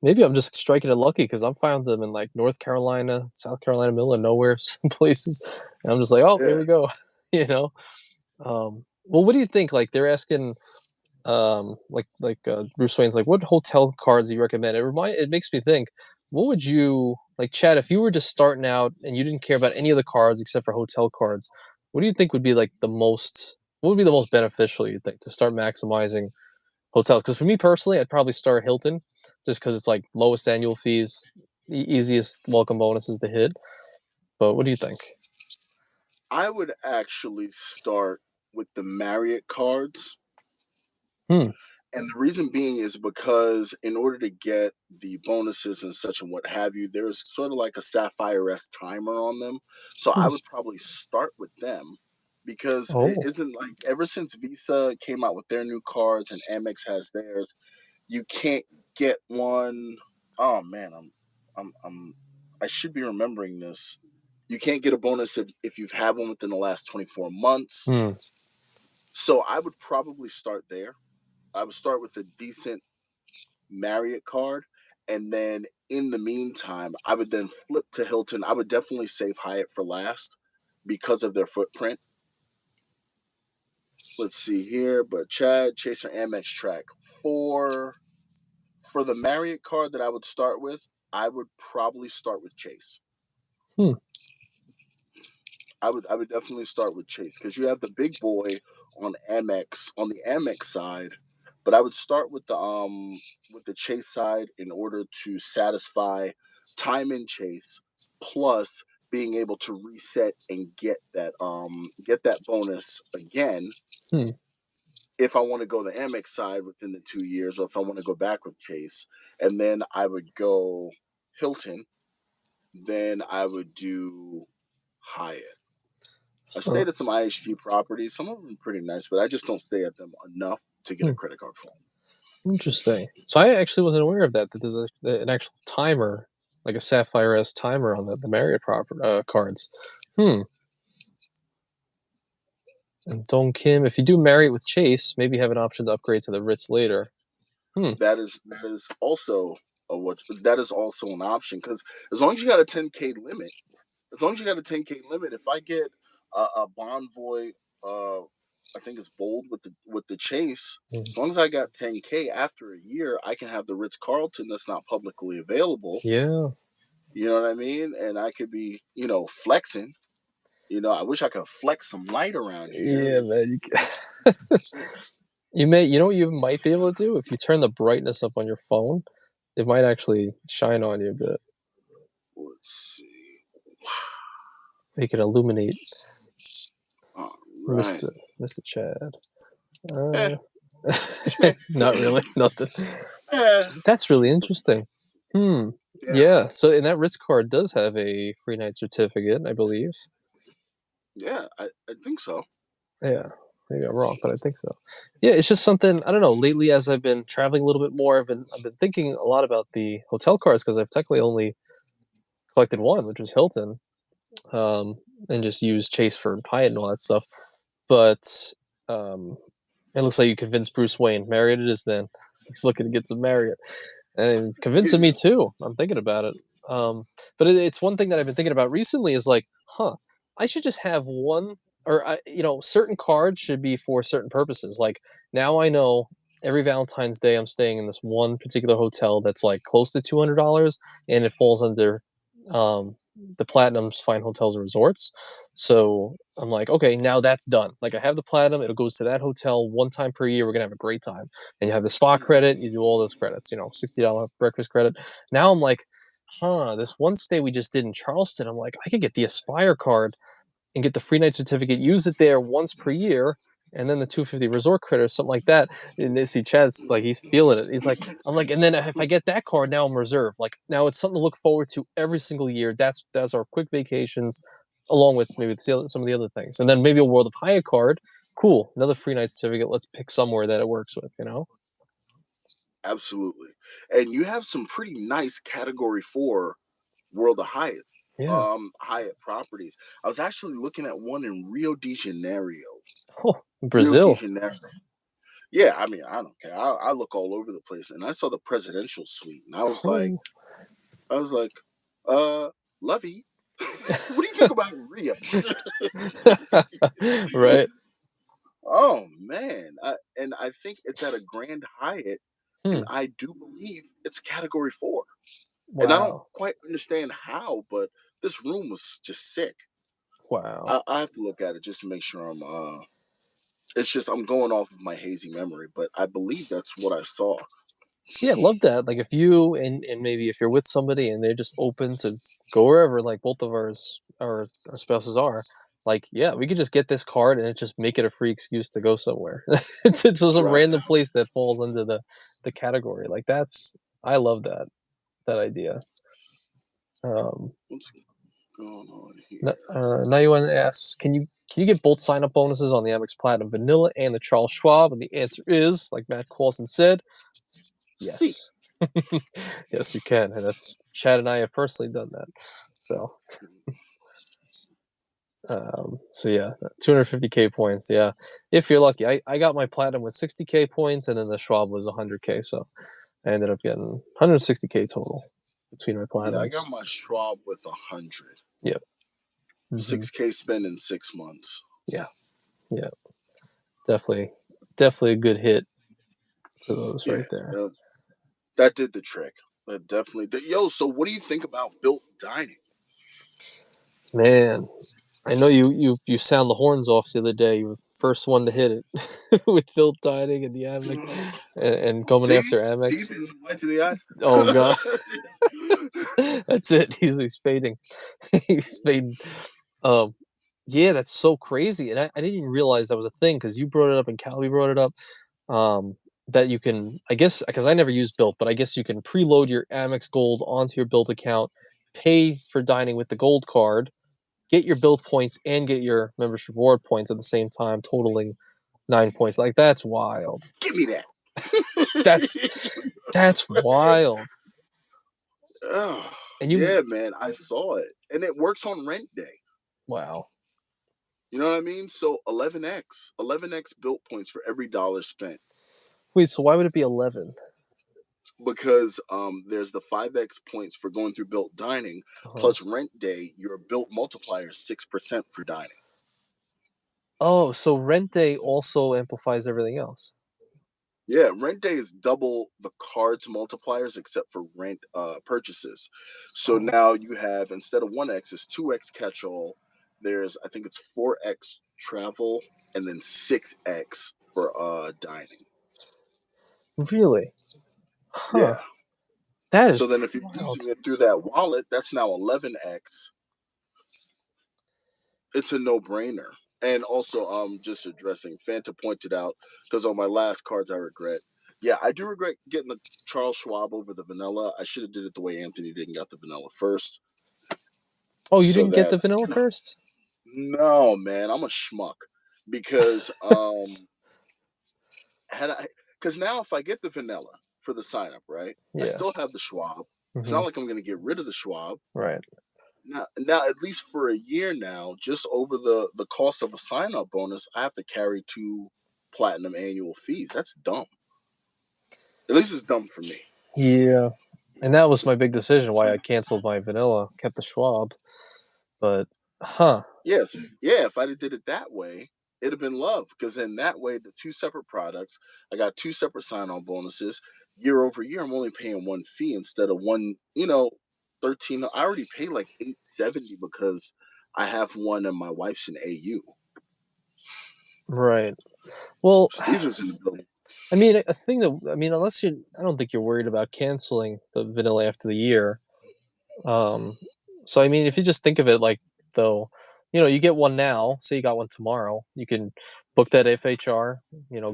Maybe I'm just striking it lucky because I've found them in like North Carolina, South Carolina, middle of nowhere, some places. And I'm just like, oh, here we go. You know? Well, what do you think? Like they're asking Bruce Wayne's like, what hotel cards do you recommend? It makes me think, what would you like, Chad, if you were just starting out and you didn't care about any of the cards except for hotel cards, what do you think would be like what would be the most beneficial, you think, to start maximizing hotels? Because for me personally, I'd probably start Hilton just because it's like lowest annual fees, easiest welcome bonuses to hit. But what do you think? I would actually start with the Marriott cards. And the reason being is because in order to get the bonuses and such and what have you, there's sort of like a Sapphire-esque timer on them. So I would probably start with them because it isn't like ever since Visa came out with their new cards and Amex has theirs, you can't get one. Oh man, I should be remembering this. You can't get a bonus if you've had one within the last 24 months. So I would probably start there. I would start with a decent Marriott card, and then in the meantime, I would then flip to Hilton. I would definitely save Hyatt for last because of their footprint. Let's see here, but Chad, Chaser, Amex track. For the Marriott card that I would start with, I would probably start with Chase. I would definitely start with Chase because you have the big boy on Amex on the Amex side, but I would start with the Chase side in order to satisfy time in Chase plus being able to reset and get that bonus again if I want to go the Amex side within the 2 years or if I want to go back with Chase. And then I would go Hilton, then I would do Hyatt. I stayed at some IHG properties. Some of them are pretty nice, but I just don't stay at them enough to get a credit card for them. Interesting. So I actually wasn't aware of that. That there's an actual timer, like a Sapphire-esque timer on the Marriott cards. And Dong Kim, if you do Marriott with Chase, maybe you have an option to upgrade to the Ritz later. That is also an option, because as long as you got a 10K limit, if I get a Bonvoy, I think it's bold with the Chase, as long as I got 10K after a year, I can have the Ritz Carlton that's not publicly available. Yeah. You know what I mean? And I could be, flexing. I wish I could flex some light around here. Yeah, man. You know what you might be able to do? If you turn the brightness up on your phone, it might actually shine on you a bit. Let's see. Make it illuminate. All right. Mr. Chad. Not really. Nothing. That's really interesting. Yeah. So, and that Ritz card does have a free night certificate, I believe. Yeah, I think so. Yeah. Maybe I'm wrong, but I think so. Yeah, it's just something, I don't know, lately as I've been traveling a little bit more, I've been thinking a lot about the hotel cards, because I've technically only collected one, which was Hilton, and just used Chase for Hyatt and all that stuff. But it looks like you convinced Bruce Wayne. Marriott it is then. He's looking to get some Marriott. And convincing me too. I'm thinking about it. But it's one thing that I've been thinking about recently is like, I should just have one, or certain cards should be for certain purposes. Like now I know every Valentine's Day I'm staying in this one particular hotel that's like close to $200, and it falls under the Platinum's Fine Hotels and Resorts. So I'm like, okay, now that's done. Like I have the Platinum, it goes to that hotel one time per year. We're gonna have a great time. And you have the spa credit, you do all those credits, $60 breakfast credit. Now I'm like, this one stay we just did in Charleston, I'm like, I could get the Aspire card and get the free night certificate, use it there once per year, and then the 250 resort credit or something like that. And they see Chad's like, he's feeling it. He's like, I'm like, and then if I get that card, now I'm reserved. Like now it's something to look forward to every single year. That's our quick vacations, along with maybe some of the other things. And then maybe a World of Hyatt card. Cool, another free night certificate. Let's pick somewhere that it works with, Absolutely. And you have some pretty nice Category 4 World of Hyatt. Yeah. Hyatt properties. I was actually looking at one in Rio de Janeiro. Oh, Brazil. Rio de Janeiro. Yeah, I mean, I don't care. I look all over the place, and I saw the presidential suite, and I was like, Lovey, what do you think about Rio? Right. Oh man, and I think it's at a Grand Hyatt, and I do believe it's Category 4. Wow. And I don't quite understand how, but this room was just sick. Wow. I have to look at it just to make sure it's just I'm going off of my hazy memory, but I believe that's what I saw. See, I love that. Like if you and maybe if you're with somebody and they're just open to go wherever, like both of our spouses are, like, yeah, we could just get this card and it just make it a free excuse to go somewhere. It's just a random place that falls under the category. Like I love that idea. What's going on here? Now you want to ask, can you get both sign-up bonuses on the AmEx Platinum Vanilla and the Charles Schwab? And the answer is, like Matt Clausen said, yes. Yes, you can. And that's Chad and I have personally done that. So, so yeah, 250K points. Yeah, if you're lucky. I got my Platinum with 60K points, and then the Schwab was 100K. So I ended up getting 160K total between my Platinums. Yeah, I got my Schwab with 100. Yep. 6K spend in 6 months. Yeah. Definitely a good hit to those right there. That did the trick. That definitely did. Yo, so what do you think about built dining? Man, I know you sound the horns off the other day. You were the first one to hit it with built dining and the AmEx and coming after AmEx. Right to the eyes. Oh god. That's it. He's fading. He's fading. Yeah, that's so crazy. And I didn't even realize that was a thing because you brought it up and Calvi brought it up. That you can, I guess, because I never used Built, but I guess you can preload your Amex Gold onto your Built account, pay for dining with the Gold card, get your build points and get your membership reward points at the same time, totaling 9 points. Like, that's wild. Give me that. That's wild. Oh, yeah, man, I saw it, and it works on rent day. Wow. You know what I mean? So 11x built points for every dollar spent. Wait, so why would it be 11? Because there's the 5x points for going through built dining, plus rent day, your built multiplier is 6% for dining. Oh, so rent day also amplifies everything else. Yeah, rent day is double the cards multipliers except for rent purchases. So now you have, instead of 1x, it's 2x catch-all. There's, I think it's 4x travel, and then 6x for dining. Really? Huh. Yeah. That is so then if you're using it through that wallet, that's now 11x. It's a no-brainer. And also, just addressing, Fanta pointed out, because on my last cards I regret. Yeah, I do regret getting the Charles Schwab over the vanilla. I should have did it the way Anthony did and got the vanilla first. Oh, you didn't get the vanilla first? No, man, I'm a schmuck. Because because now if I get the vanilla for the sign up, right? Yeah. I still have the Schwab. It's not like I'm gonna get rid of the Schwab. Right. Now, at least for a year now, just over the cost of a sign-up bonus, I have to carry 2 platinum annual fees. That's dumb. At least it's dumb for me. Yeah. And that was my big decision why I canceled my vanilla, kept the Schwab. But, Yeah, if I did it that way, it'd have been love. Because then that way, the 2 separate products, I got 2 separate sign-on bonuses. Year over year, I'm only paying 1 fee instead of 1, 13. I already pay like $870 because I have one and my wife's in AU. Right. Well, Steven's in the building. I mean, unless I don't think you're worried about canceling the vanilla after the year. So I mean, if you just think of it like, though, you get one now, say you got one tomorrow, you can book that FHR,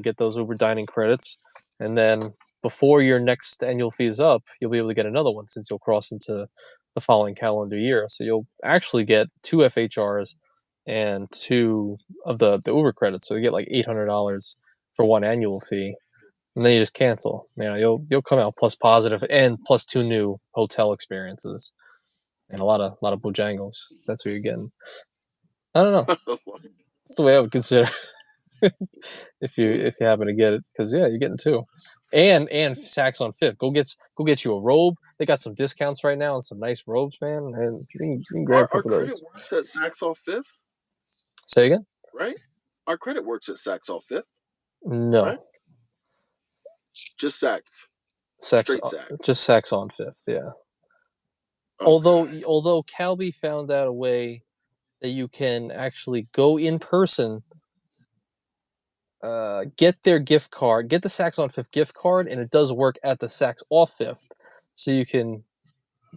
get those Uber dining credits, and then before your next annual fee is up, you'll be able to get another one since you'll cross into the following calendar year. So you'll actually get 2 FHRs and 2 of the Uber credits. So you get like $800 for 1 annual fee, and then you just cancel. You'll come out plus positive and plus 2 new hotel experiences and a lot of Bojangles. That's what you're getting. I don't know. That's the way I would consider if you happen to get it, because you're getting 2, and Saks on Fifth. Go get you a robe. They got some discounts right now on some nice robes, man. And you can grab a couple of those. Our credit works at Saks off Fifth. Say again? Right? Our credit works at Saks off Fifth. No. Right? Just Saks. Just Saks on Fifth. Yeah. Okay. Although Calby found out a way that you can actually go in person, get their gift card, get the Saks on Fifth gift card, and it does work at the Saks off Fifth, so you can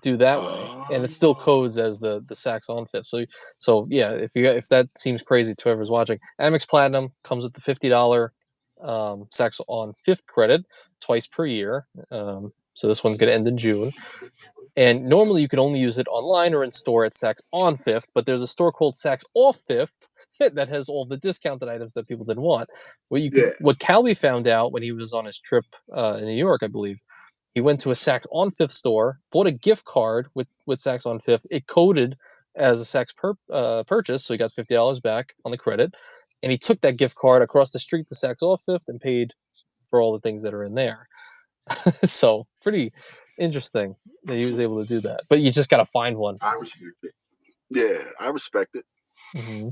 do that way, and it still codes as the Saks on Fifth. So yeah, if that seems crazy to whoever's watching, Amex Platinum comes with the $50 Saks on Fifth credit twice per year. So this one's going to end in June. And normally you could only use it online or in store at Saks on Fifth, but there's a store called Saks off Fifth that has all the discounted items that people didn't want. What Calby found out when he was on his trip in New York, I believe, he went to a Saks on Fifth store, bought a gift card with Saks on Fifth. It coded as a Saks purchase, so he got $50 back on the credit. And he took that gift card across the street to Saks off Fifth and paid for all the things that are in there. So pretty interesting that he was able to do that. But you just got to find one. I respect it. Yeah, I respect it. Mm-hmm.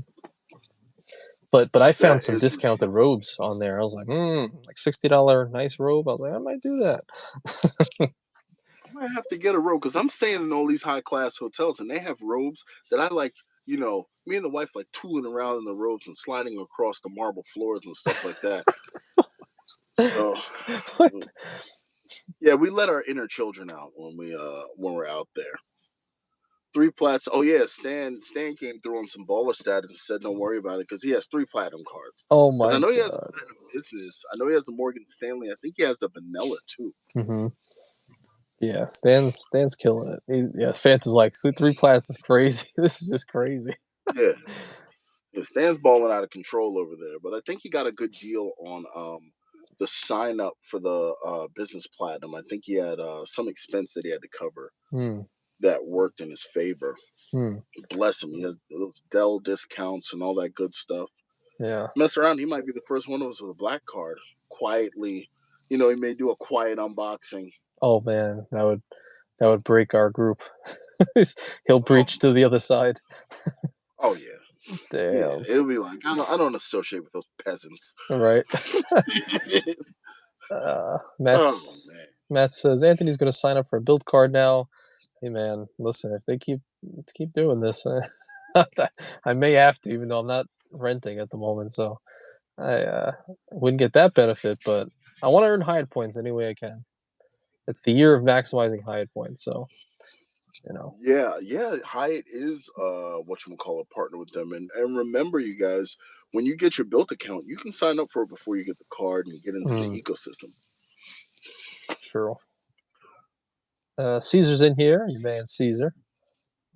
But I found some discounted robes on there. I was like, like $60 nice robe. I was like, I might do that. I might have to get a robe because I'm staying in all these high class hotels and they have robes that I like. Me and the wife like tooling around in the robes and sliding across the marble floors and stuff like that. So, yeah, we let our inner children out when we're out there. 3 plats. Oh yeah, Stan came through on some baller status and said don't worry about it because he has 3 platinum cards. Oh my! I know he has a platinum business. I know he has the Morgan Stanley. I think he has the vanilla too. Mm-hmm. Yeah, Stan's killing it. Fanta's like 3 plats is crazy. This is just crazy. Yeah. Stan's balling out of control over there, but I think he got a good deal on the sign up for the business platinum. I think he had some expense that he had to cover that worked in his favor. Bless him. He has those Dell discounts and all that good stuff. Yeah. Mess around, he might be the first one of us with a black card. Quietly, he may do a quiet unboxing. Oh man, that would break our group. He'll breach to the other side. Oh yeah. Damn. Yeah, it'll be like I don't associate with those peasants. Right. Matt says Anthony's going to sign up for a build card now. Hey man, listen, if they keep doing this, I may have to, even though I'm not renting at the moment, so I wouldn't get that benefit, but I want to earn Hyatt points any way I can. It's the year of maximizing Hyatt points, so Yeah, Hyatt is whatchamacallit partner with them. And remember, you guys, when you get your built account, you can sign up for it before you get the card and get into the ecosystem. Sure. Caesar's in here, you man Caesar.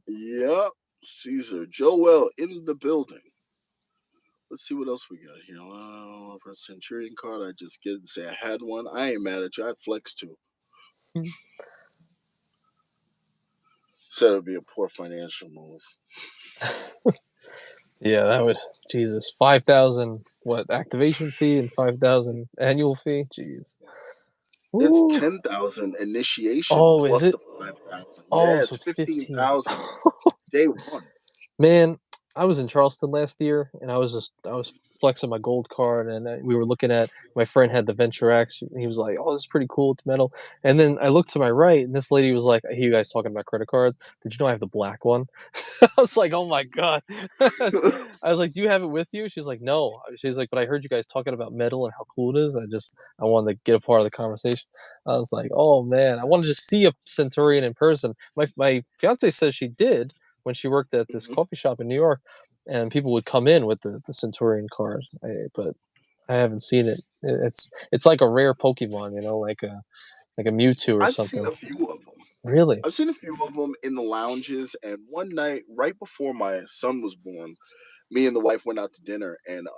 Yep, Caesar. Joel in the building. Let's see what else we got here. For a Centurion card, I just get and say I had one. I ain't mad at you. I'd flex too. Said it'd be a poor financial move. Yeah, that would. Jesus, 5,000 activation fee and 5,000 annual fee. Jeez. It's 10,000 initiation plus the 5,000. Yeah, so it's 15,000 day one. Man, I was in Charleston last year, and I was flexing my gold card, and we were looking at, my friend had the Venture X, and he was like, "Oh, this is pretty cool, it's metal." And then I looked to my right, and this lady was like, "I hear you guys talking about credit cards. Did you know I have the black one?" I was like, "Oh my god!" I was like, "Do you have it with you?" She's like, "No." She's like, "But I heard you guys talking about metal and how cool it is. I wanted to get a part of the conversation." I was like, "Oh man, I want to just see a Centurion in person." My fiance says she did when she worked at this coffee shop in New York, and people would come in with the Centurion card, but I haven't seen it. It's like a rare Pokemon, like a Mewtwo or something. I've seen a few of them. Really? I've seen a few of them in the lounges, and one night, right before my son was born, me and the wife went out to dinner, and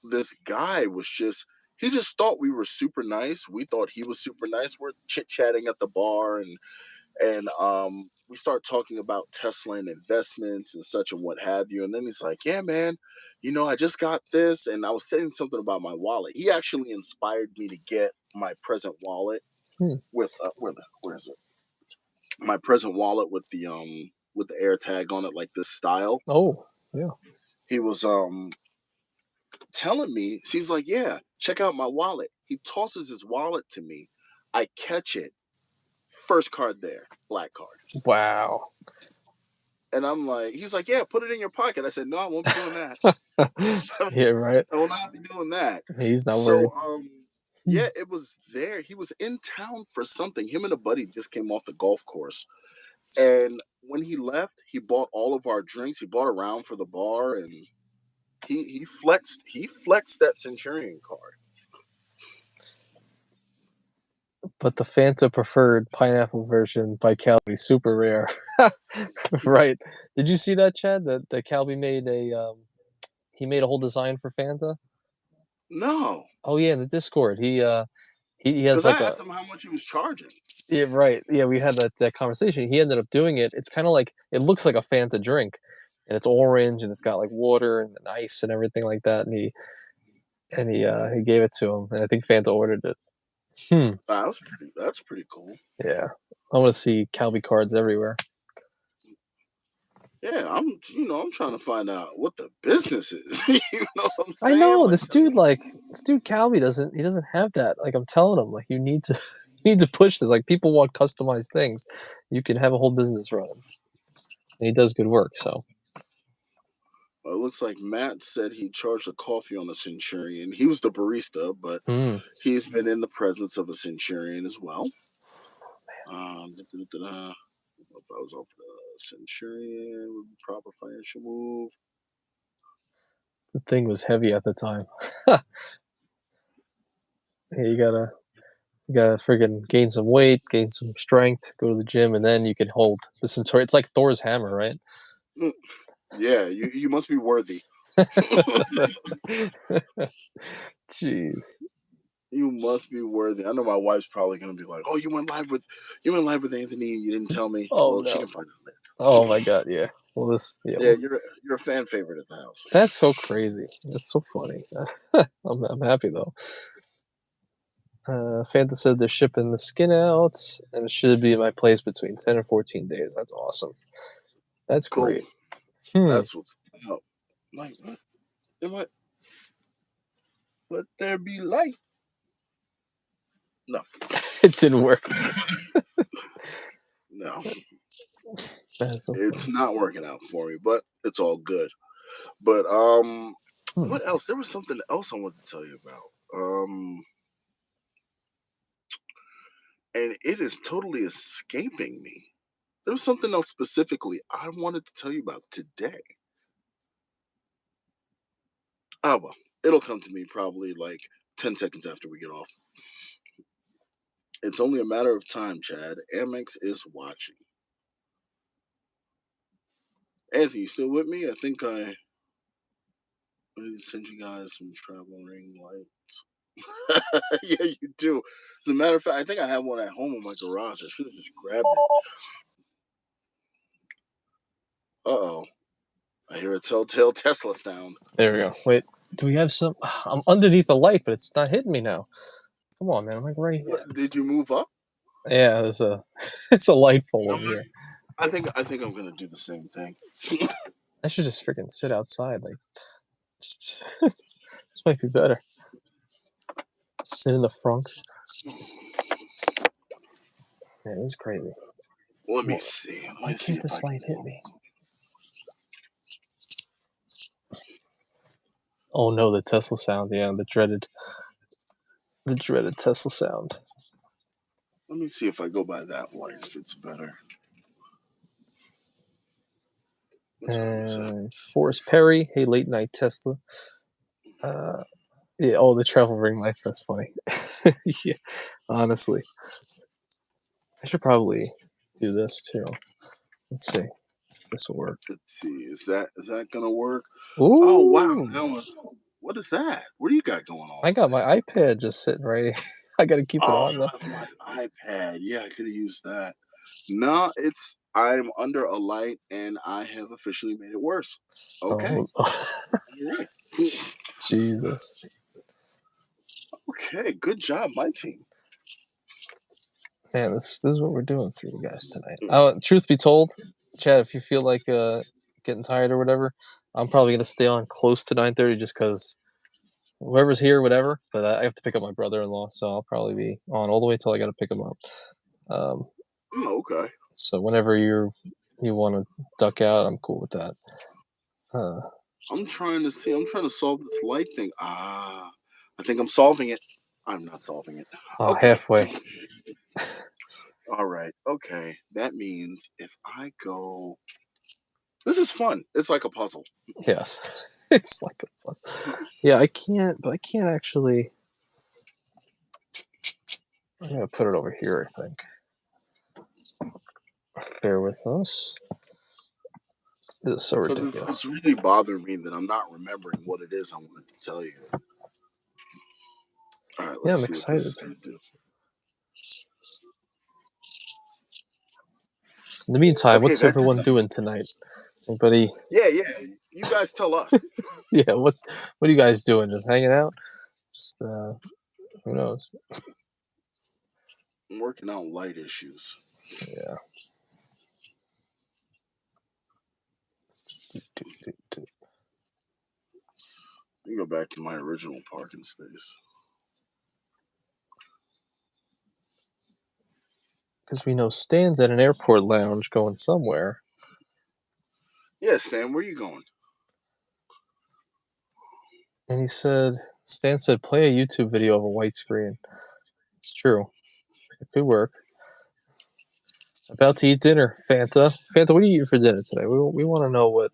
this guy was he just thought we were super nice. We thought he was super nice. We're chit-chatting at the bar, and we start talking about Tesla and investments and such and what have you. And then he's like, "Yeah, man, I just got this," and I was saying something about my wallet. He actually inspired me to get my present wallet with where is it? My present wallet with the air tag on it, like this style. Oh, yeah. He was telling me, she's like, "Yeah, check out my wallet." He tosses his wallet to me. I catch it. First card there, black card. Wow. And I'm like, he's like, "Yeah, put it in your pocket." I said, "No, I won't be doing that." Yeah, right. I will not be doing that. He's not worried. Yeah, it was there. He was in town for something. Him and a buddy just came off the golf course. And when he left, he bought all of our drinks. He bought a round for the bar, and he flexed that Centurion card. But the Fanta preferred pineapple version by Calby, super rare. Right. Did you see that, Chad? That Calby made he made a whole design for Fanta? No. Oh yeah, in the Discord. He has like I asked him how much he was charging. Yeah, right. Yeah, we had that conversation. He ended up doing it. It's kind of like, it looks like a Fanta drink, and it's orange, and it's got like water and ice and everything like that. And he gave it to him, and I think Fanta ordered it. That's pretty cool. Yeah, I want to see Calby cards everywhere. Yeah, I'm trying to find out what the business is. You know what I'm saying? I know this dude Calby doesn't have that. Like, I'm telling him, like, you need to push this. Like, people want customized things. You can have a whole business running, and he does good work. So. It looks like Matt said he charged a coffee on a Centurion. He was the barista, but he's been in the presence of a Centurion as well. I was off the Centurion, proper financial move. The thing was heavy at the time. Yeah, you gotta friggin' gain some weight, gain some strength, go to the gym, and then you can hold the Centurion. It's like Thors Hammer, right? Yeah, you must be worthy. Jeez. You must be worthy. I know my wife's probably gonna be like, "Oh, you went live with Anthony and you didn't tell me." Oh Well, she no. can find it later. Oh my god, yeah. Well, Yeah, you're a fan favorite at the house. that's so crazy. That's so funny. I'm happy though. Fanta said they're shipping the skin out, and it should be at my place between 10 and 14 days. That's awesome. That's Cool. great. That's what's up. Like what? Let there be life. No. It didn't work. No. So It's not working out for me, but it's all good. But what else? There was something else I wanted to tell you about. And it is totally escaping me. There was something else specifically I wanted to tell you about today. Oh well, it'll come to me probably like 10 seconds after we get off. It's only a matter of time, Chad. AmEx is watching. Anthony, you still with me? I think I need to send you guys some travel ring lights. Yeah, you do. As a matter of fact, I think I have one at home in my garage. I should have just grabbed it. Uh-oh. I hear a telltale Tesla sound. there we go. Wait, do we have some? I'm underneath the light, but it's not hitting me now. Come on, man. I'm like right here. Did you move up? Yeah, there's a it's a light pole over here. I think I'm gonna do the same thing. I should just freaking sit outside. Like this might be better. Sit in the front. Man, this is crazy. Let me see. Why can't this light hit me? Oh no, the Tesla sound. Yeah, the dreaded Tesla sound. Let me see if I go by that light, if it's better. And Forrest Perry, hey, late night Tesla. Yeah, oh, the travel ring lights. That's funny. Yeah, honestly, I should probably do this too. Let's see if this will work. Let's see. Is that gonna work? Ooh. Oh wow! What is that? What do you got going on? I got my iPad just sitting right here. I gotta keep it on though. My iPad. Yeah, I could have used that. No, I'm under a light and I have officially made it worse. Okay. Oh. Right. Jesus. Okay, good job, my team. Man, this is what we're doing for you guys tonight. Truth be told, Chad, if you feel like getting tired or whatever, I'm probably gonna stay on close to 9:30 just because whoever's here, whatever. But I have to pick up my brother-in-law, so I'll probably be on all the way till I gotta pick him up. Okay. So whenever you want to duck out, I'm cool with that. I'm trying to see. I'm trying to solve this light thing. I think I'm solving it. I'm not solving it. Okay. Halfway. All right. Okay. That means if I go. This is fun. It's like a puzzle. Yes. It's like a puzzle. Yeah, I can't actually. I'm gonna put it over here, I think. Bear with us. This is so ridiculous. It's really bothering me that I'm not remembering what it is I wanted to tell you. All right, let's I'm see excited. what this is gonna do. In the meantime, what's everyone doing tonight? Anybody? Yeah. You guys tell us. Yeah, what are you guys doing? Just hanging out? Just who knows? I'm working out light issues. Yeah. Let me go back to my original parking space. Because we know Stan's at an airport lounge going somewhere. Yeah, Stan, where are you going? And Stan said, play a YouTube video of a white screen. It's true. It could work. About to eat dinner, Fanta. Fanta, what are you eating for dinner today? We want to know what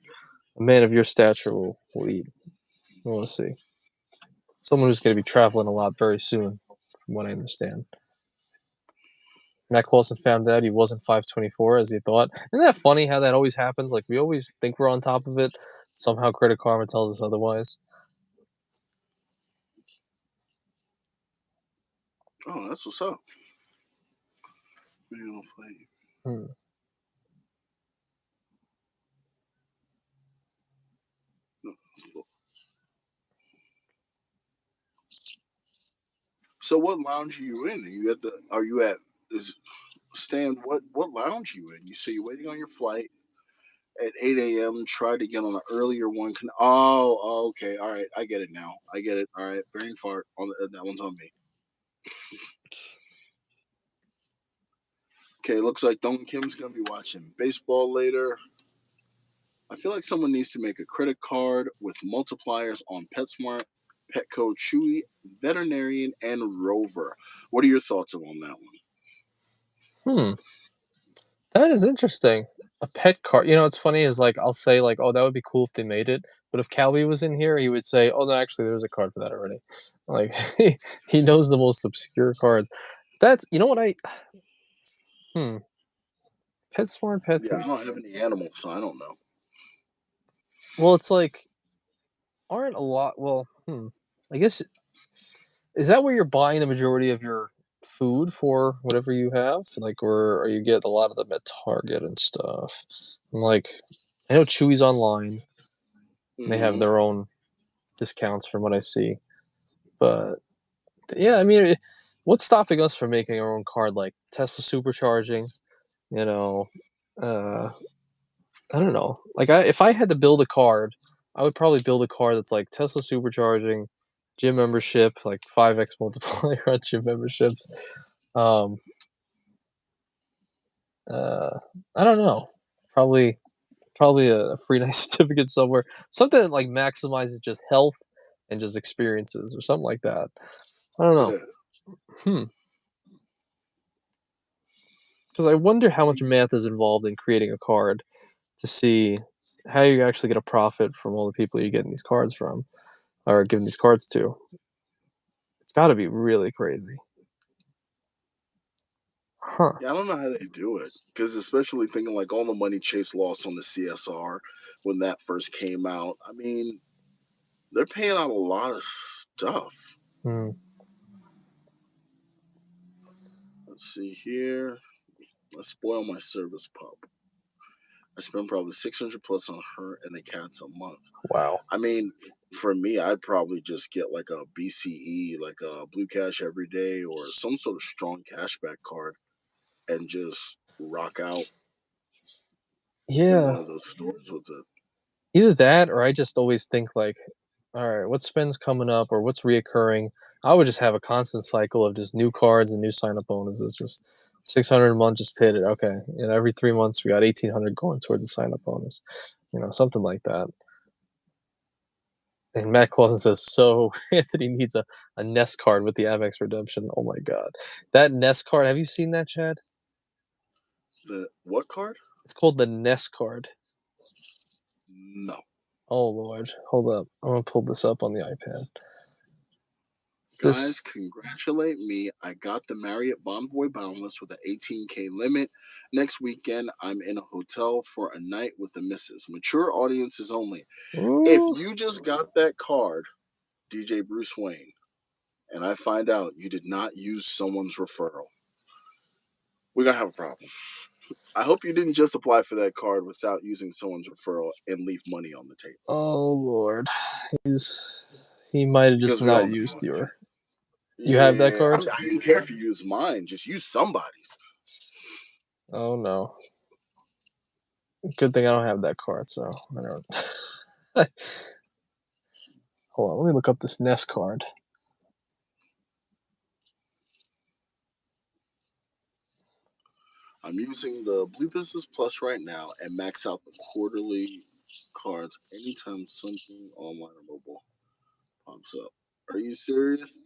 a man of your stature will eat. We want to see. Someone who's going to be traveling a lot very soon, from what I understand. Matt Clausen found out he wasn't 524 as he thought. Isn't that funny how that always happens? Like, we always think we're on top of it. Somehow Credit Karma tells us otherwise. Oh, that's what's up. So what lounge are you in? Are you at Stan, what lounge are you in? You say you're waiting on your flight at 8 a.m. Try to get on an earlier one. Okay. All right. I get it now. I get it. All right. Brain fart. That one's on me. Okay. Looks like Dong Kim's going to be watching baseball later. I feel like someone needs to make a credit card with multipliers on PetSmart, Petco, Chewy, Veterinarian, and Rover. What are your thoughts on that one? That is interesting. A pet card. You know, what's funny is, like, I'll say, like, oh, that would be cool if they made it. But if Calby was in here, he would say, oh, no, actually, there's a card for that already. Like, he knows the most obscure card. That's, you know what PetSmart, Yeah, I don't have any animals, so I don't know. Well, it's like, aren't a lot, I guess, is that where you're buying the majority of your food for whatever you have? Like, or you get a lot of them at Target and stuff? And, like, I know Chewy's online. They have their own discounts from what I see. But, yeah, I mean, what's stopping us from making our own card? Like, Tesla supercharging, you know, I don't know. Like, if I had to build a card, I would probably build a card that's like Tesla supercharging, gym membership, like 5x multiplier on gym memberships. I don't know. Probably a free night certificate somewhere. Something that, like, maximizes just health and just experiences or something like that. I don't know. Yeah. Because I wonder how much math is involved in creating a card to see how you actually get a profit from all the people you're getting these cards from or giving these cards to. It's got to be really crazy. Huh. Yeah, I don't know how they do it. Because especially thinking like all the money Chase lost on the CSR when that first came out. I mean, they're paying out a lot of stuff. Let's see here. Let's spoil my service pup. I spend probably 600 plus on her and the cats a month. Wow. I mean, for me, I'd probably just get like a BCE, like a Blue Cash every day, or some sort of strong cashback card, and just rock out. Yeah. In one of those stores with it. Either that, or I just always think, like, all right, what spend's coming up or what's reoccurring? I would just have a constant cycle of just new cards and new sign up bonuses. Just 600 a month, just hit it. Okay, every 3 months we got 1,800 going towards a sign up bonus. Something like that. And Matt Clausen says, so Anthony needs a Nest card with the AmEx redemption. Oh my god. That Nest card, have you seen that, Chad? The what card? It's called the Nest card. No. Oh Lord. Hold up. I'm gonna pull this up on the iPad. Guys, congratulate me. I got the Marriott Bonvoy Boundless with an 18K limit. Next weekend, I'm in a hotel for a night with the missus. Mature audiences only. Ooh. If you just got that card, DJ Bruce Wayne, and I find out you did not use someone's referral, we're going to have a problem. I hope you didn't just apply for that card without using someone's referral and leave money on the table. Oh Lord. He might have just not used your... You have that card? I didn't care if you use mine. Just use somebody's. Oh no. Good thing I don't have that card, so I don't. Hold on, let me look up this Nest card. I'm using the Blue Business Plus right now and max out the quarterly cards anytime something online or mobile pops up. Are you serious?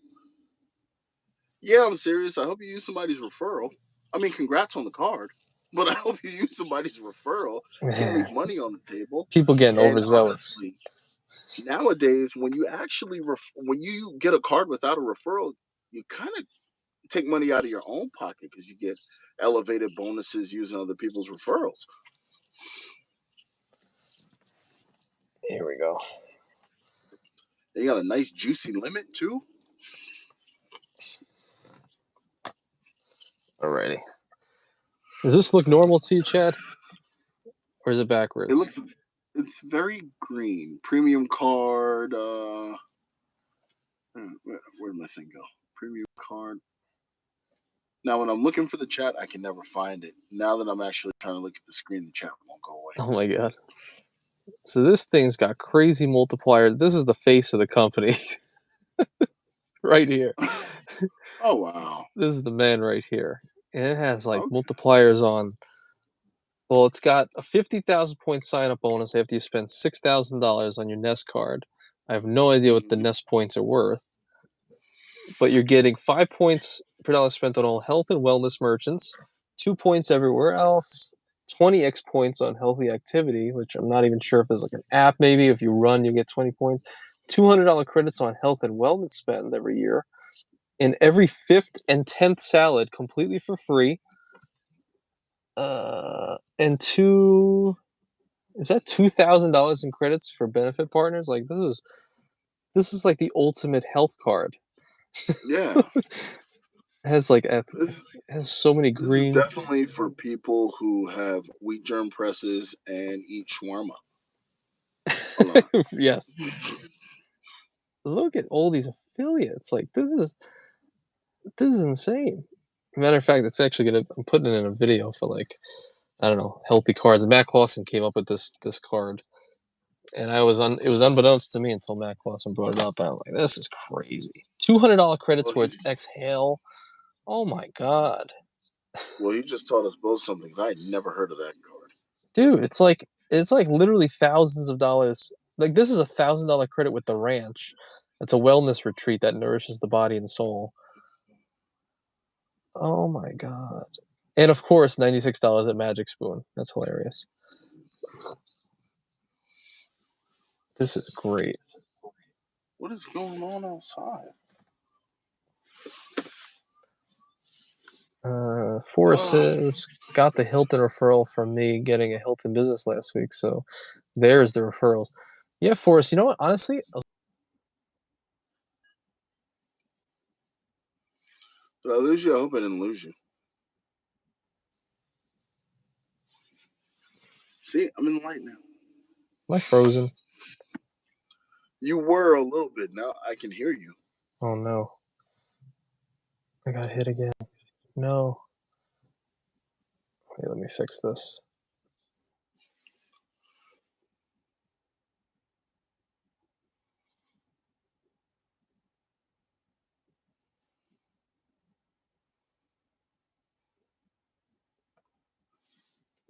Yeah, I'm serious. I hope you use somebody's referral. I mean, congrats on the card, but I hope you use somebody's referral. Can't leave money on the table. People getting overzealous. Honestly, nowadays, when you actually when you get a card without a referral, you kind of take money out of your own pocket because you get elevated bonuses using other people's referrals. Here we go. They got a nice juicy limit too. Alrighty. Does this look normal to you, Chad? Or is it backwards? It's very green. Premium card. Where did my thing go? Premium card. Now, when I'm looking for the chat, I can never find it. Now that I'm actually trying to look at the screen, the chat won't go away. Oh my god. So this thing's got crazy multipliers. This is the face of the company. Right here. Oh, wow. This is the man right here. And it has like multipliers on. Well, it's got a 50,000 point sign up bonus after you spend $6,000 on your Nest card. I have no idea what the Nest points are worth. But you're getting 5 points per dollar spent on all health and wellness merchants, 2 points everywhere else, 20x points on healthy activity, which I'm not even sure if there's like an app maybe. If you run, you get 20 points. $200 credits on health and wellness spend every year. And every 5th and 10th salad completely for free. And is that $2,000 in credits for benefit partners? Like this is like the ultimate health card. Yeah. Has like has so many green. This is definitely for people who have wheat germ presses and eat shawarma. Yes. Look at all these affiliates. Like this is insane. Matter of fact, it's actually I'm putting it in a video for like, I don't know, healthy cards. Matt Clausen came up with this card, and it was unbeknownst to me until Matt Clausen brought it up. I'm like, this is crazy. $200 credit towards Exhale. Oh my god. Well, you just taught us both something. I had never heard of that card. Dude, it's like literally thousands of dollars. Like this is $1,000 credit with the ranch. It's a wellness retreat that nourishes the body and soul. Oh my god. And of course, $96 at Magic Spoon. That's hilarious. This is great. What is going on outside? Forrest says, got the Hilton referral from me getting a Hilton business last week. So there's the referrals. Yeah, Forrest, you know what? Honestly, did I lose you? I hope I didn't lose you. See, I'm in the light now. Am I frozen? You were a little bit. Now I can hear you. Oh no. I got hit again. No. Wait, let me fix this.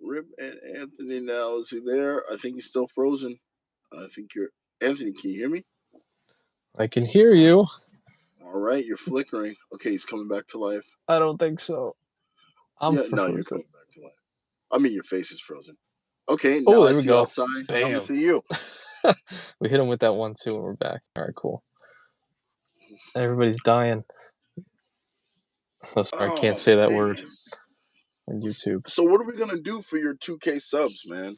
Rip and Anthony now. Is he there? I think he's still frozen. I think you're Anthony. Can you hear me? I can hear you. All right, you're flickering. Okay, he's coming back to life. I don't think so. No, you're coming back to life. I mean, your face is frozen. Okay, now I see you outside. Bam. Now I see you. We hit him with that one too, and we're back. All right, cool. Everybody's dying. Oh, sorry, I can't say that word on YouTube. So what are we gonna do for your 2K subs, man?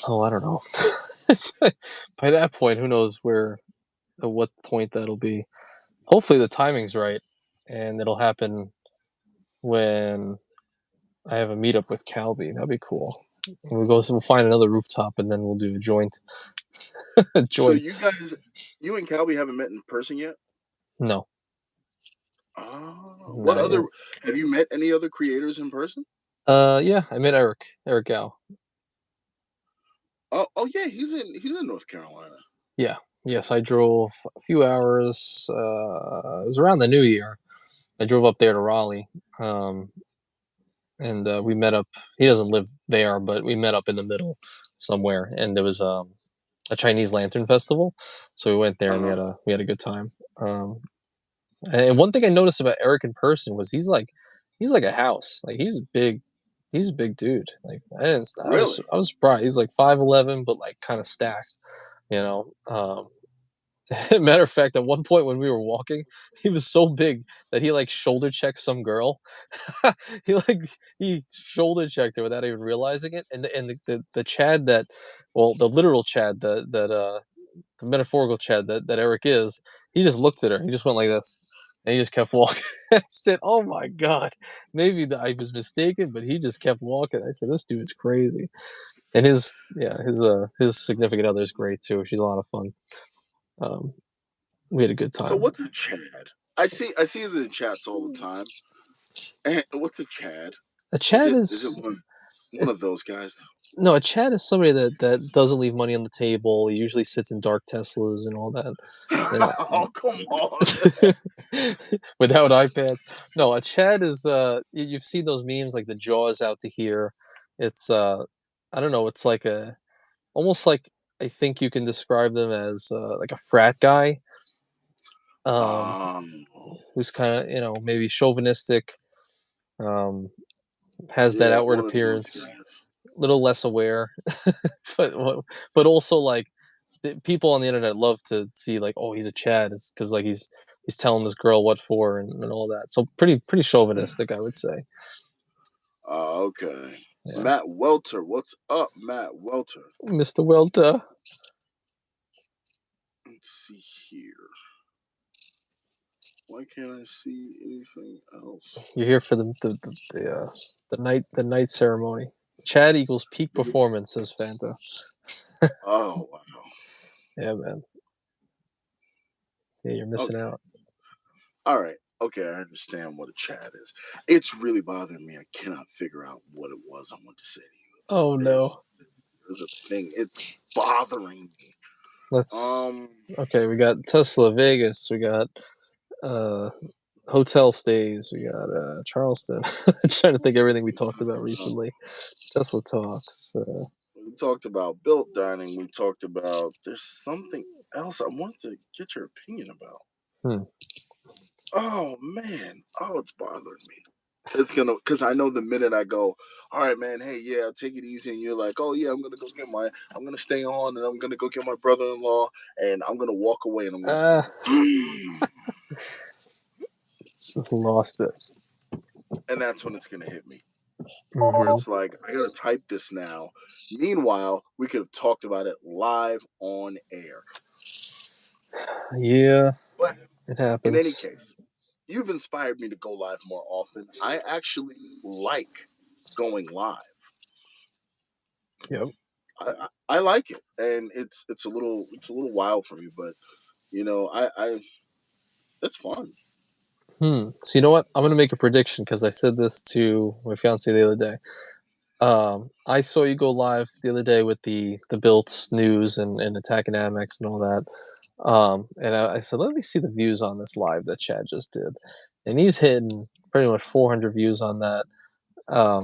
Oh, I don't know. By that point, who knows at what point that'll be. Hopefully the timing's right, and it'll happen when I have a meetup with Calby. That'd be cool. And we'll find another rooftop, and then we'll do a joint. So you and Calby haven't met in person yet? No. What other? Have you met any other creators in person? Yeah, I met Eric Gao. Oh yeah, he's in North Carolina. Yeah. Yes, I drove a few hours. It was around the New Year. I drove up there to Raleigh, and we met up. He doesn't live there, but we met up in the middle somewhere, and there was a Chinese Lantern Festival, so we went there and we had a good time. And one thing I noticed about Eric in person was he's like a house. Like he's a big dude. Like I was surprised. He's like 5'11", but like kind of stacked, you know. Matter of fact, at one point when we were walking, he was so big that he like shoulder checked some girl. he shoulder checked her without even realizing it. And the Chad that, well, the literal Chad the metaphorical Chad that Eric is, he just looked at her. He just went like this, and he just kept walking. I said, "Oh my god, maybe I was mistaken," but he just kept walking. I said, "This dude is crazy." And his significant other is great too. She's a lot of fun. We had a good time. So what's a Chad? I see it in the chats all the time. And what's a Chad? A Chad is it one of those guys? No, a Chad is somebody that doesn't leave money on the table. He usually sits in dark Teslas and all that. Oh, come on. Without iPads. No, a Chad is you've seen those memes like the jaws out to here. It's I don't know, it's like almost like, I think you can describe them as like a frat guy. Who's kind of, maybe chauvinistic, has that outward appearance, a little less aware, but also like people on the internet love to see like, oh, he's a Chad, it's because like he's telling this girl what for and all that. So pretty chauvinistic, I would say. Okay. Yeah. Matt Welter, what's up, Matt Welter? Mr. Welter. Let's see here. Why can't I see anything else? You're here for the night ceremony. Chad equals peak performance, says Fanta. Oh wow. Yeah, man. Yeah, you're missing out. All right. Okay, I understand what a Chad is. It's really bothering me. I cannot figure out what it was I want to say to you. Oh no. There's a thing. It's bothering me. Okay, we got Tesla Vegas, we got hotel stays, we got Charleston. I'm trying to think of everything we talked about recently. Tesla talks. We talked about built dining. We talked about, there's something else I wanted to get your opinion about. Oh man, it's bothering me. It's because I know the minute I go, all right, man, hey, yeah, take it easy, and you're like, oh yeah, I'm gonna stay on, and I'm gonna go get my brother-in-law, and I'm gonna walk away, and I'm gonna say, lost it, and that's when it's gonna hit me. Where it's like, I gotta type this now. Meanwhile, we could have talked about it live on air. Yeah, but it happens. In any case, you've inspired me to go live more often. I actually like going live. Yep. I like it, and it's a little wild for me, but I it's fun. So you know what? I'm gonna make a prediction because I said this to my fiance the other day. I saw you go live the other day with the built news and attacking AmEx and all that. And I said, let me see the views on this live that Chad just did, and he's hitting pretty much 400 views on that. I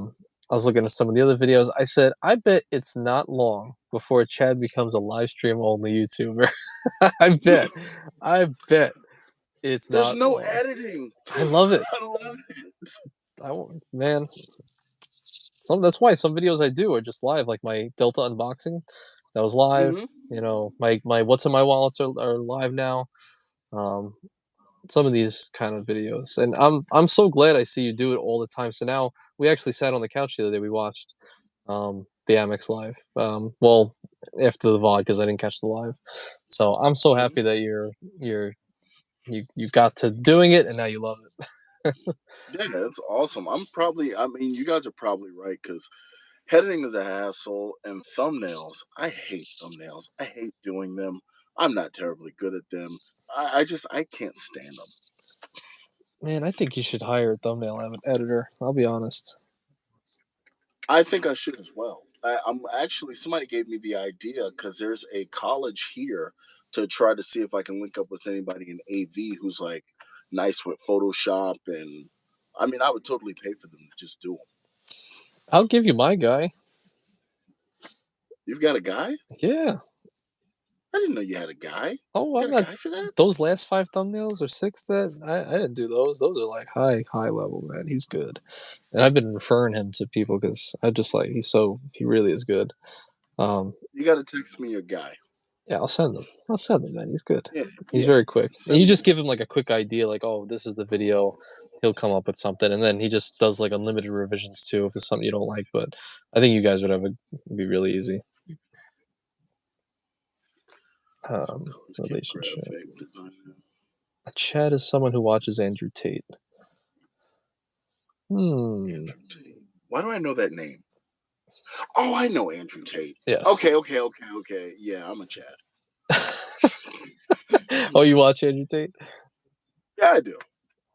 was looking at some of the other videos. I said, I bet it's not long before Chad becomes a live stream only YouTuber. I bet it's There's not. No long. Editing. I love it. I love it. Man. That's why some videos I do are just live, like my Delta unboxing. That was live. My what's in my wallets are live now. Some of these kind of videos, and I'm so glad I see you do it all the time. So now we actually sat on the couch the other day. We watched the AmEx live. Well, after the VOD because I didn't catch the live. So I'm so happy that you got to doing it and now you love it. Yeah, that's awesome. You guys are probably right because editing is a hassle, and thumbnails. I hate thumbnails. I hate doing them. I'm not terribly good at them. I can't stand them. Man, I think you should hire a thumbnail editor. I'll be honest. I think I should as well. I'm actually, somebody gave me the idea because there's a college here to try to see if I can link up with anybody in AV who's like nice with Photoshop, and I would totally pay for them to just do them. I'll give you my guy. You've got a guy? Yeah. I didn't know you had a guy. Oh, I'm not. Those last 5 thumbnails or 6 that I didn't do those. Those are like high level, man. He's good, and I've been referring him to people because I just like he really is good. You got to text me your guy. Yeah, I'll send him. Man. He's good. Yeah, He's very quick. And you just give him like a quick idea, like, oh, this is the video. He'll come up with something, and then he just does like unlimited revisions too if it's something you don't like. But I think you guys would it'd be really easy. Relationship. A Chad is someone who watches Andrew Tate. Andrew Tate. Why do I know that name? Oh, I know Andrew Tate. Yes. Okay. Yeah, I'm a Chad. Oh, you watch Andrew Tate? Yeah, I do.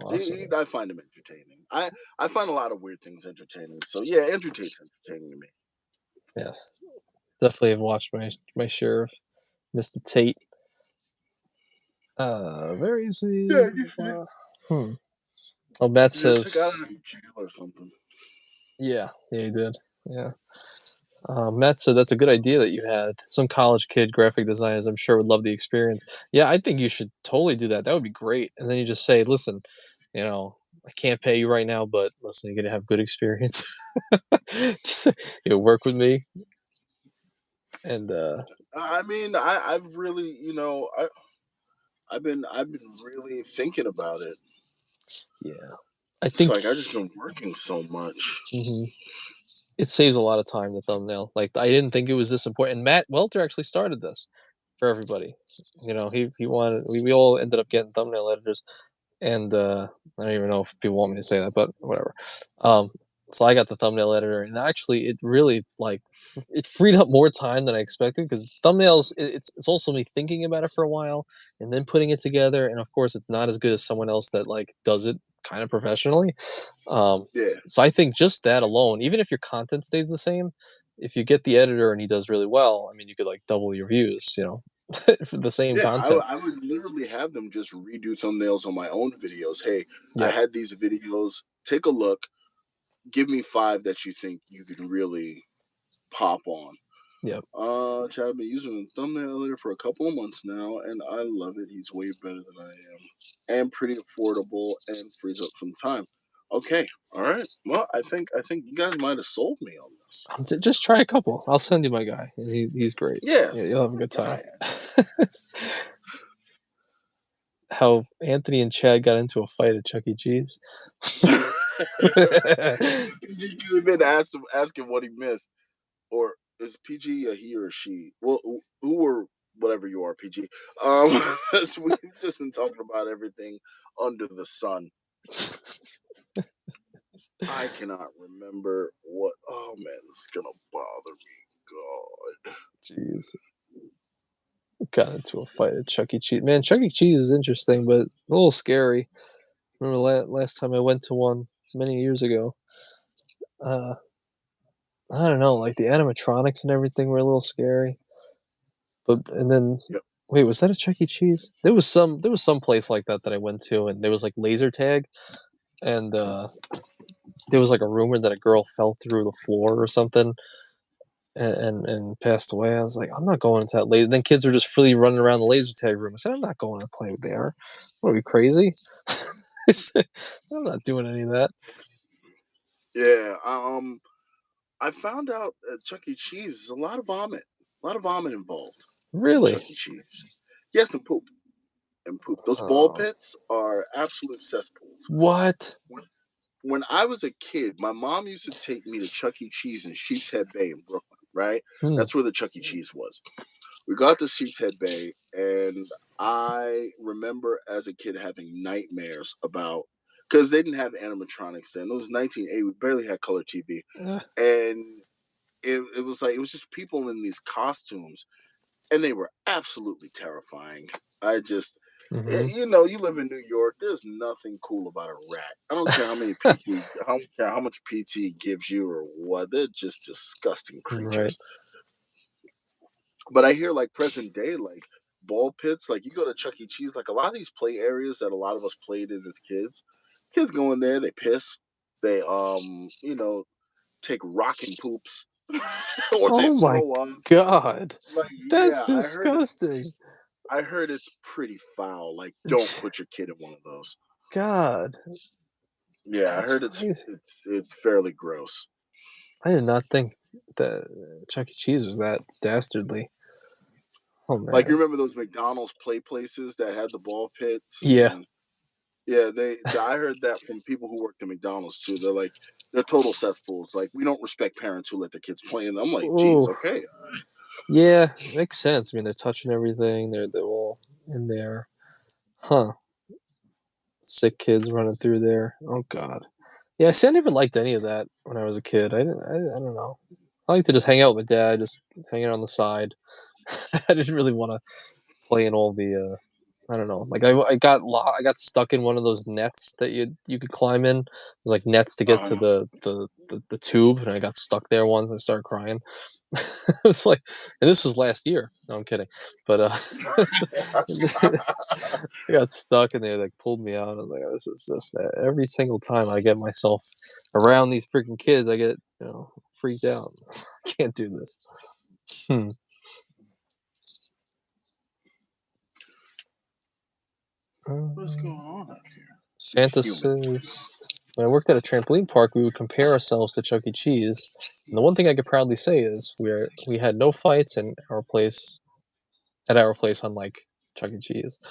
Awesome. I find him entertaining. I find a lot of weird things entertaining. So yeah, Andrew Tate's entertaining to me. Yes, definitely have watched my share of Mr. Tate. Where is he? Yeah, Oh, Matt says. Check out jail or something. Yeah, he did. Yeah. Matt said that's a good idea that you had. Some college kid graphic designers, I'm sure, would love the experience. Yeah, I think you should totally do that. That would be great. And then you just say, listen, I can't pay you right now, but listen, you're gonna have good experience. Just work with me. And I mean, I've really, I've been really thinking about it. Yeah, I think it's like I just been working so much. It saves a lot of time, the thumbnail. Like, I didn't think it was this important. Matt Welter actually started this for everybody. He wanted. We all ended up getting thumbnail editors, and I don't even know if people want me to say that, but whatever. So I got the thumbnail editor, and actually, it really it freed up more time than I expected, because thumbnails, it's also me thinking about it for a while and then putting it together, and of course, it's not as good as someone else that does it kind of professionally. So I think just that alone, even if your content stays the same, if you get the editor and he does really well, I mean, you could double your views, for the same content. I would literally have them just redo thumbnails on my own videos. Hey, I had these videos. Take a look. Give me 5 that you think you can really pop on. Yep. Chad, I've been using a thumbnail editor for a couple of months now, and I love it. He's way better than I am, and pretty affordable, and frees up some time. Okay, all right. Well, I think you guys might have sold me on this. Just try a couple. I'll send you my guy. He's great. Yeah, you'll have a good time. How Anthony and Chad got into a fight at Chuck E. Cheese. You've been asking what he missed, or is PG a he or a she? Well, who or whatever you are, PG. So we've just been talking about everything under the sun. I cannot remember what. Oh man, this is gonna bother me. God. Jeez. Got into a fight at Chuck E. Cheese. Man, Chuck E. Cheese is interesting, but a little scary. Remember last time I went to one many years ago. I don't know, the animatronics and everything were a little scary. And then, wait, was that a Chuck E. Cheese? There was some place like that I went to, and there was laser tag, and there was a rumor that a girl fell through the floor or something, and passed away. I was like, I'm not going into that laser. Then kids were just freely running around the laser tag room. I said, I'm not going to play there. What, are we crazy? I said, I'm not doing any of that. Yeah, I found out at Chuck E. Cheese is a lot of vomit involved. Really? Chuck E. Cheese. Yes, and poop. Those ball pits are absolute cesspools. What? When I was a kid, my mom used to take me to Chuck E. Cheese in Sheepshead Bay in Brooklyn, right? That's where the Chuck E. Cheese was. We got to Sheepshead Bay, and I remember as a kid having nightmares about, because they didn't have animatronics then. It was 1980. We barely had color TV. And it was just people in these costumes, and they were absolutely terrifying. I just, you live in New York. There's nothing cool about a rat. I don't care how many PT, I don't care how much PT gives you or what. They're just disgusting creatures. Right. But I hear present day, ball pits, you go to Chuck E. Cheese, a lot of these play areas that a lot of us played in as kids go in there, they piss, they take rocking poops. Or they throw up. God, that's disgusting. I heard it's pretty foul. Don't put your kid in one of those. God. Yeah, I heard it's fairly gross. I did not think that Chuck E. Cheese was that dastardly. Oh man. Like, you remember those McDonald's play places that had the ball pit? Yeah. And yeah, I heard that from people who worked at McDonald's too. They're like, they're total cesspools. Like, we don't respect parents who let their kids play in them. I'm like, geez, okay. Yeah, makes sense. I mean, they're touching everything. They're all in there. Huh. Sick kids running through there. Oh god. Yeah, see, I never liked any of that when I was a kid. I don't know. I like to just hang out with dad, just hang out on the side. I didn't really want to play in all the I don't know. Like I got stuck in one of those nets that you could climb in. It was like nets to get to the tube, and I got stuck there once. I started crying. It's like, and this was last year. No, I'm kidding. But I got stuck, and they like pulled me out. I was like, oh, this is just every single time I get myself around these freaking kids, I get freaked out. I can't do this. What's going on up here? Santa says, when I worked at a trampoline park, we would compare ourselves to Chuck E. Cheese. And the one thing I could proudly say is we had no fights at our place, unlike Chuck E. Cheese.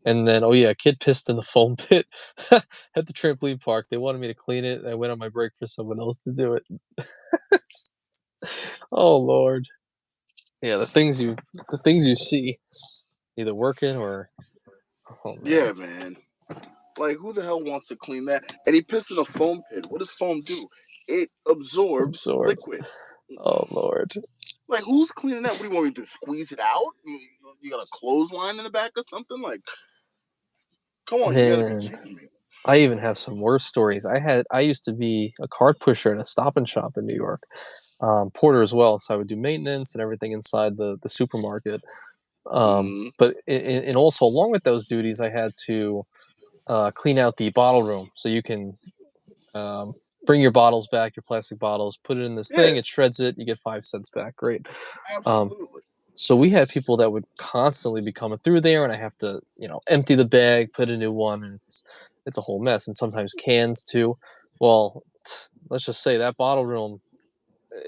And then, a kid pissed in the foam pit at the trampoline park. They wanted me to clean it, and I went on my break for someone else to do it. Oh Lord. Yeah, the things you see, either working or yeah, man. Like, who the hell wants to clean that? And he pissed in a foam pit. What does foam do? It absorbs liquid. Oh Lord. Like, who's cleaning that? What do you want me to squeeze it out? You got a clothesline in the back or something? Like, come on, you gotta be kidding me. I even have some worse stories. I used to be a cart pusher at a Stop and Shop in New York, porter as well. So I would do maintenance and everything inside the supermarket. But and also along with those duties, I had to clean out the bottle room. So you can bring your bottles back, your plastic bottles, put it in this thing, it shreds it, you get 5 cents back. Great. Absolutely. So we had people that would constantly be coming through there, and I have to, empty the bag, put a new one, and it's a whole mess. And sometimes cans too. Well, let's just say that bottle room,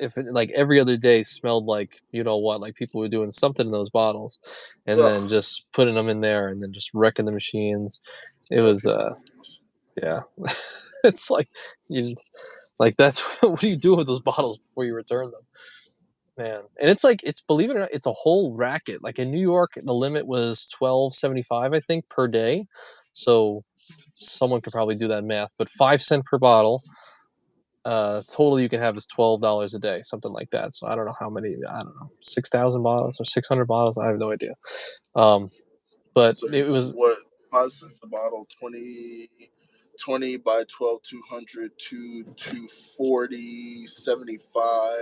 if it, like every other day smelled like like people were doing something in those bottles, and then just putting them in there, and then just wrecking the machines. It was yeah. It's like that's what do you do with those bottles before you return them? Man, and it's believe it or not, it's a whole racket. Like in New York, the limit was $12.75, I think, per day. So someone could probably do that math, but 5 cents per bottle. Total you can have is $12 a day, something like that. So I don't know how many. I don't know, 6,000 bottles or 600 bottles. I have no idea. But so it was what? 5 cents a bottle, 20 by 12, 200 to 240, 75.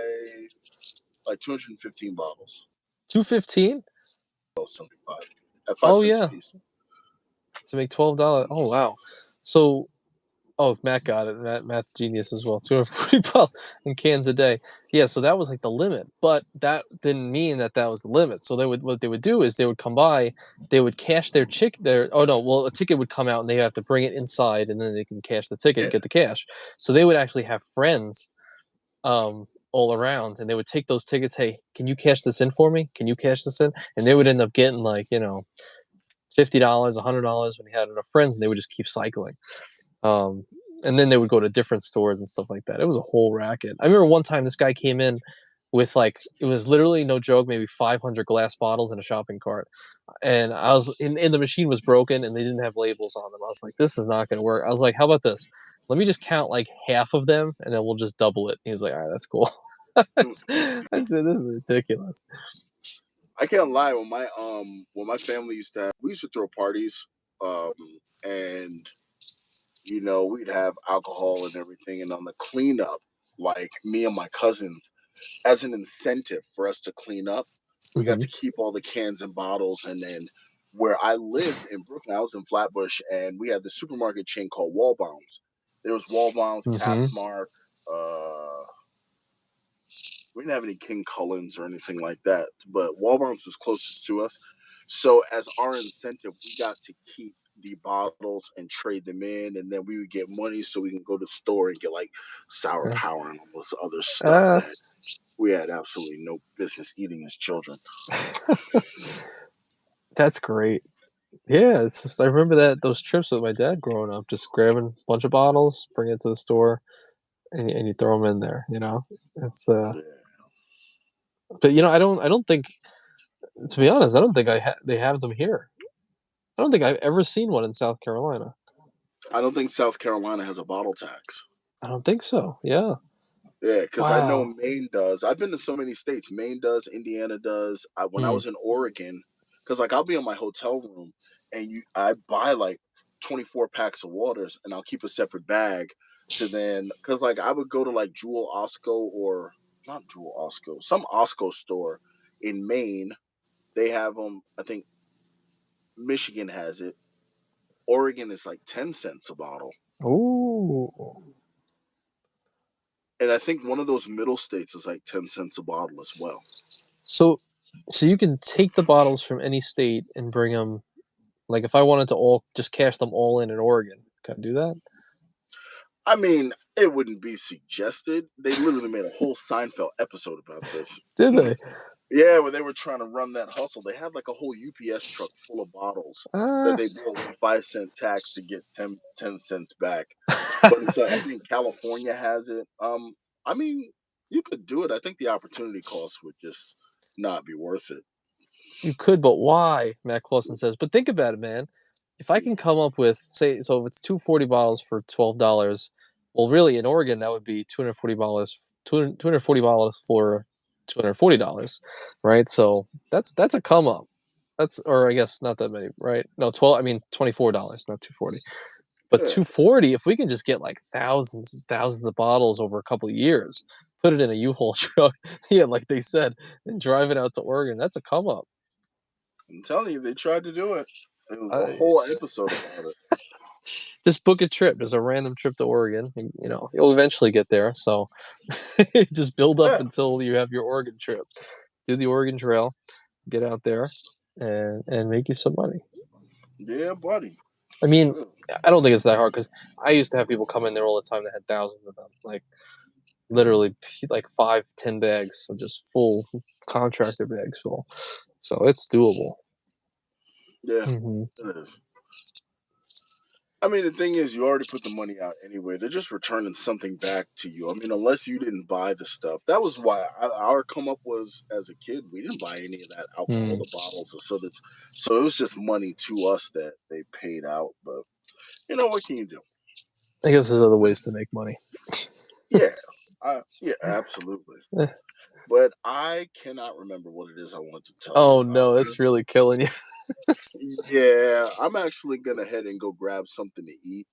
Like 215 bottles. 215? 75 at 5 cents a piece. To make $12. Oh wow. So Matt got it. Matt genius as well. 240 bottles in cans a day. Yeah, so that was like the limit, but that didn't mean that was the limit. So what they would do is they would come by, they would cash their a ticket would come out and they have to bring it inside, and then they can cash the ticket and get the cash. So they would actually have friends all around, and they would take those tickets. Hey, can you cash this in for me? Can you cash this in? And they would end up getting like $50, $100 when he had enough friends, and they would just keep cycling. And then they would go to different stores and stuff like that. It was a whole racket. I remember one time this guy came in with it was literally no joke, maybe 500 glass bottles in a shopping cart. And I was and the machine was broken and they didn't have labels on them. I was like, this is not going to work. I was like, how about this? Let me just count like half of them and then we'll just double it. He was like, all right, that's cool. I said, this is ridiculous. I can't lie. When my family we used to throw parties, and we'd have alcohol and everything, and on the cleanup, like me and my cousins, as an incentive for us to clean up, we got to keep all the cans and bottles. And then where I lived in Brooklyn, I was in Flatbush, and we had the supermarket chain called Wallbounds. There was Wallbounds, Pathmark, we didn't have any King Cullens or anything like that, but Wallbounds was closest to us. So as our incentive, we got to keep the bottles and trade them in, and then we would get money so we can go to the store and get like Sour Power and all this other stuff. we had absolutely no business eating as children. That's great. Yeah, it's just I remember those trips with my dad growing up, just grabbing a bunch of bottles, bring it to the store, and you throw them in there. It's Yeah. but I don't think, to be honest, I don't think they have them here. I don't think I've ever seen one in South Carolina. I don't think South Carolina has a bottle tax. I don't think so. Yeah. Yeah, because I know Wow. Maine does. I've been to so many states. Maine does, Indiana does. When I was in Oregon, because I'll be in my hotel room and I buy like 24 packs of waters and I'll keep a separate bag to then, because I would go to like Jewel Osco or not Jewel Osco, some Osco store in Maine. They have them. I think Michigan has it. Oregon is like 10 cents a bottle. Ooh. And I think one of those middle states is like 10 cents a bottle as well. So you can take the bottles from any state and bring them. Like if I wanted to just cash them all in Oregon, can I do that? I mean, it wouldn't be suggested. They literally made a whole Seinfeld episode about this. Did they? Yeah, where they were trying to run that hustle. They had like a whole UPS truck full of bottles that they billed a 5-cent tax to get 10 cents back. But I think California has it. I mean, you could do it. I think the opportunity cost would just not be worth it. You could, but why? Matt Clausen says. But think about it, man. If I can come up with, say, so if it's 240 bottles for $12, well, really in Oregon that would be $240 for $240, right? So that's a come up. Or I guess not that many, right? No, $24, not 240. But Yeah. 240, if we can just get like thousands and thousands of bottles over a couple of years, put it in a U-Haul truck, yeah, like they said, and drive it out to Oregon, that's a come up. I'm telling you, they tried to do it. There was a whole episode about it. Just book a trip. There's a random trip to Oregon. You'll eventually get there. So just build up until you have your Oregon trip. Do the Oregon Trail, get out there, and make you some money. Yeah, buddy. I mean, I don't think it's that hard because I used to have people come in there all the time that had thousands of them. Like literally like 5-10 bags of just full contractor bags full. So it's doable. Yeah, it is. I mean, the thing is, you already put the money out anyway. They're just returning something back to you. I mean, unless you didn't buy the stuff. That was why our come up was, as a kid, we didn't buy any of that alcohol, the bottles. So it was just money to us that they paid out. But, what can you do? I guess there's other ways to make money. Yeah, absolutely. But I cannot remember what it is I want to tell you. Oh, no, that's really killing you. Yeah, I'm actually going to head and go grab something to eat.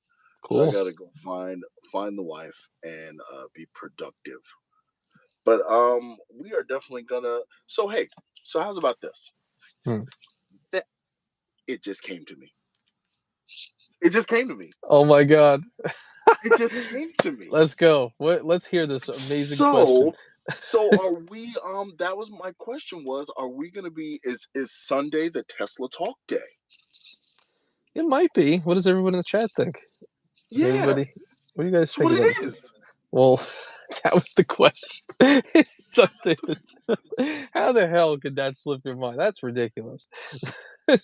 Cool. I got to go find the wife and be productive. But we are definitely going to. So, hey, how's about this? It just came to me. It just came to me. Oh, my God. It just came to me. Let's go. Let's hear this amazing question. So are we that was my question are we going to be is Sunday the Tesla Talk Day? It might be. What does everyone in the chat think? What do you guys think about this? Well, that was the question. It's Sunday. How the hell could that slip your mind? That's ridiculous. I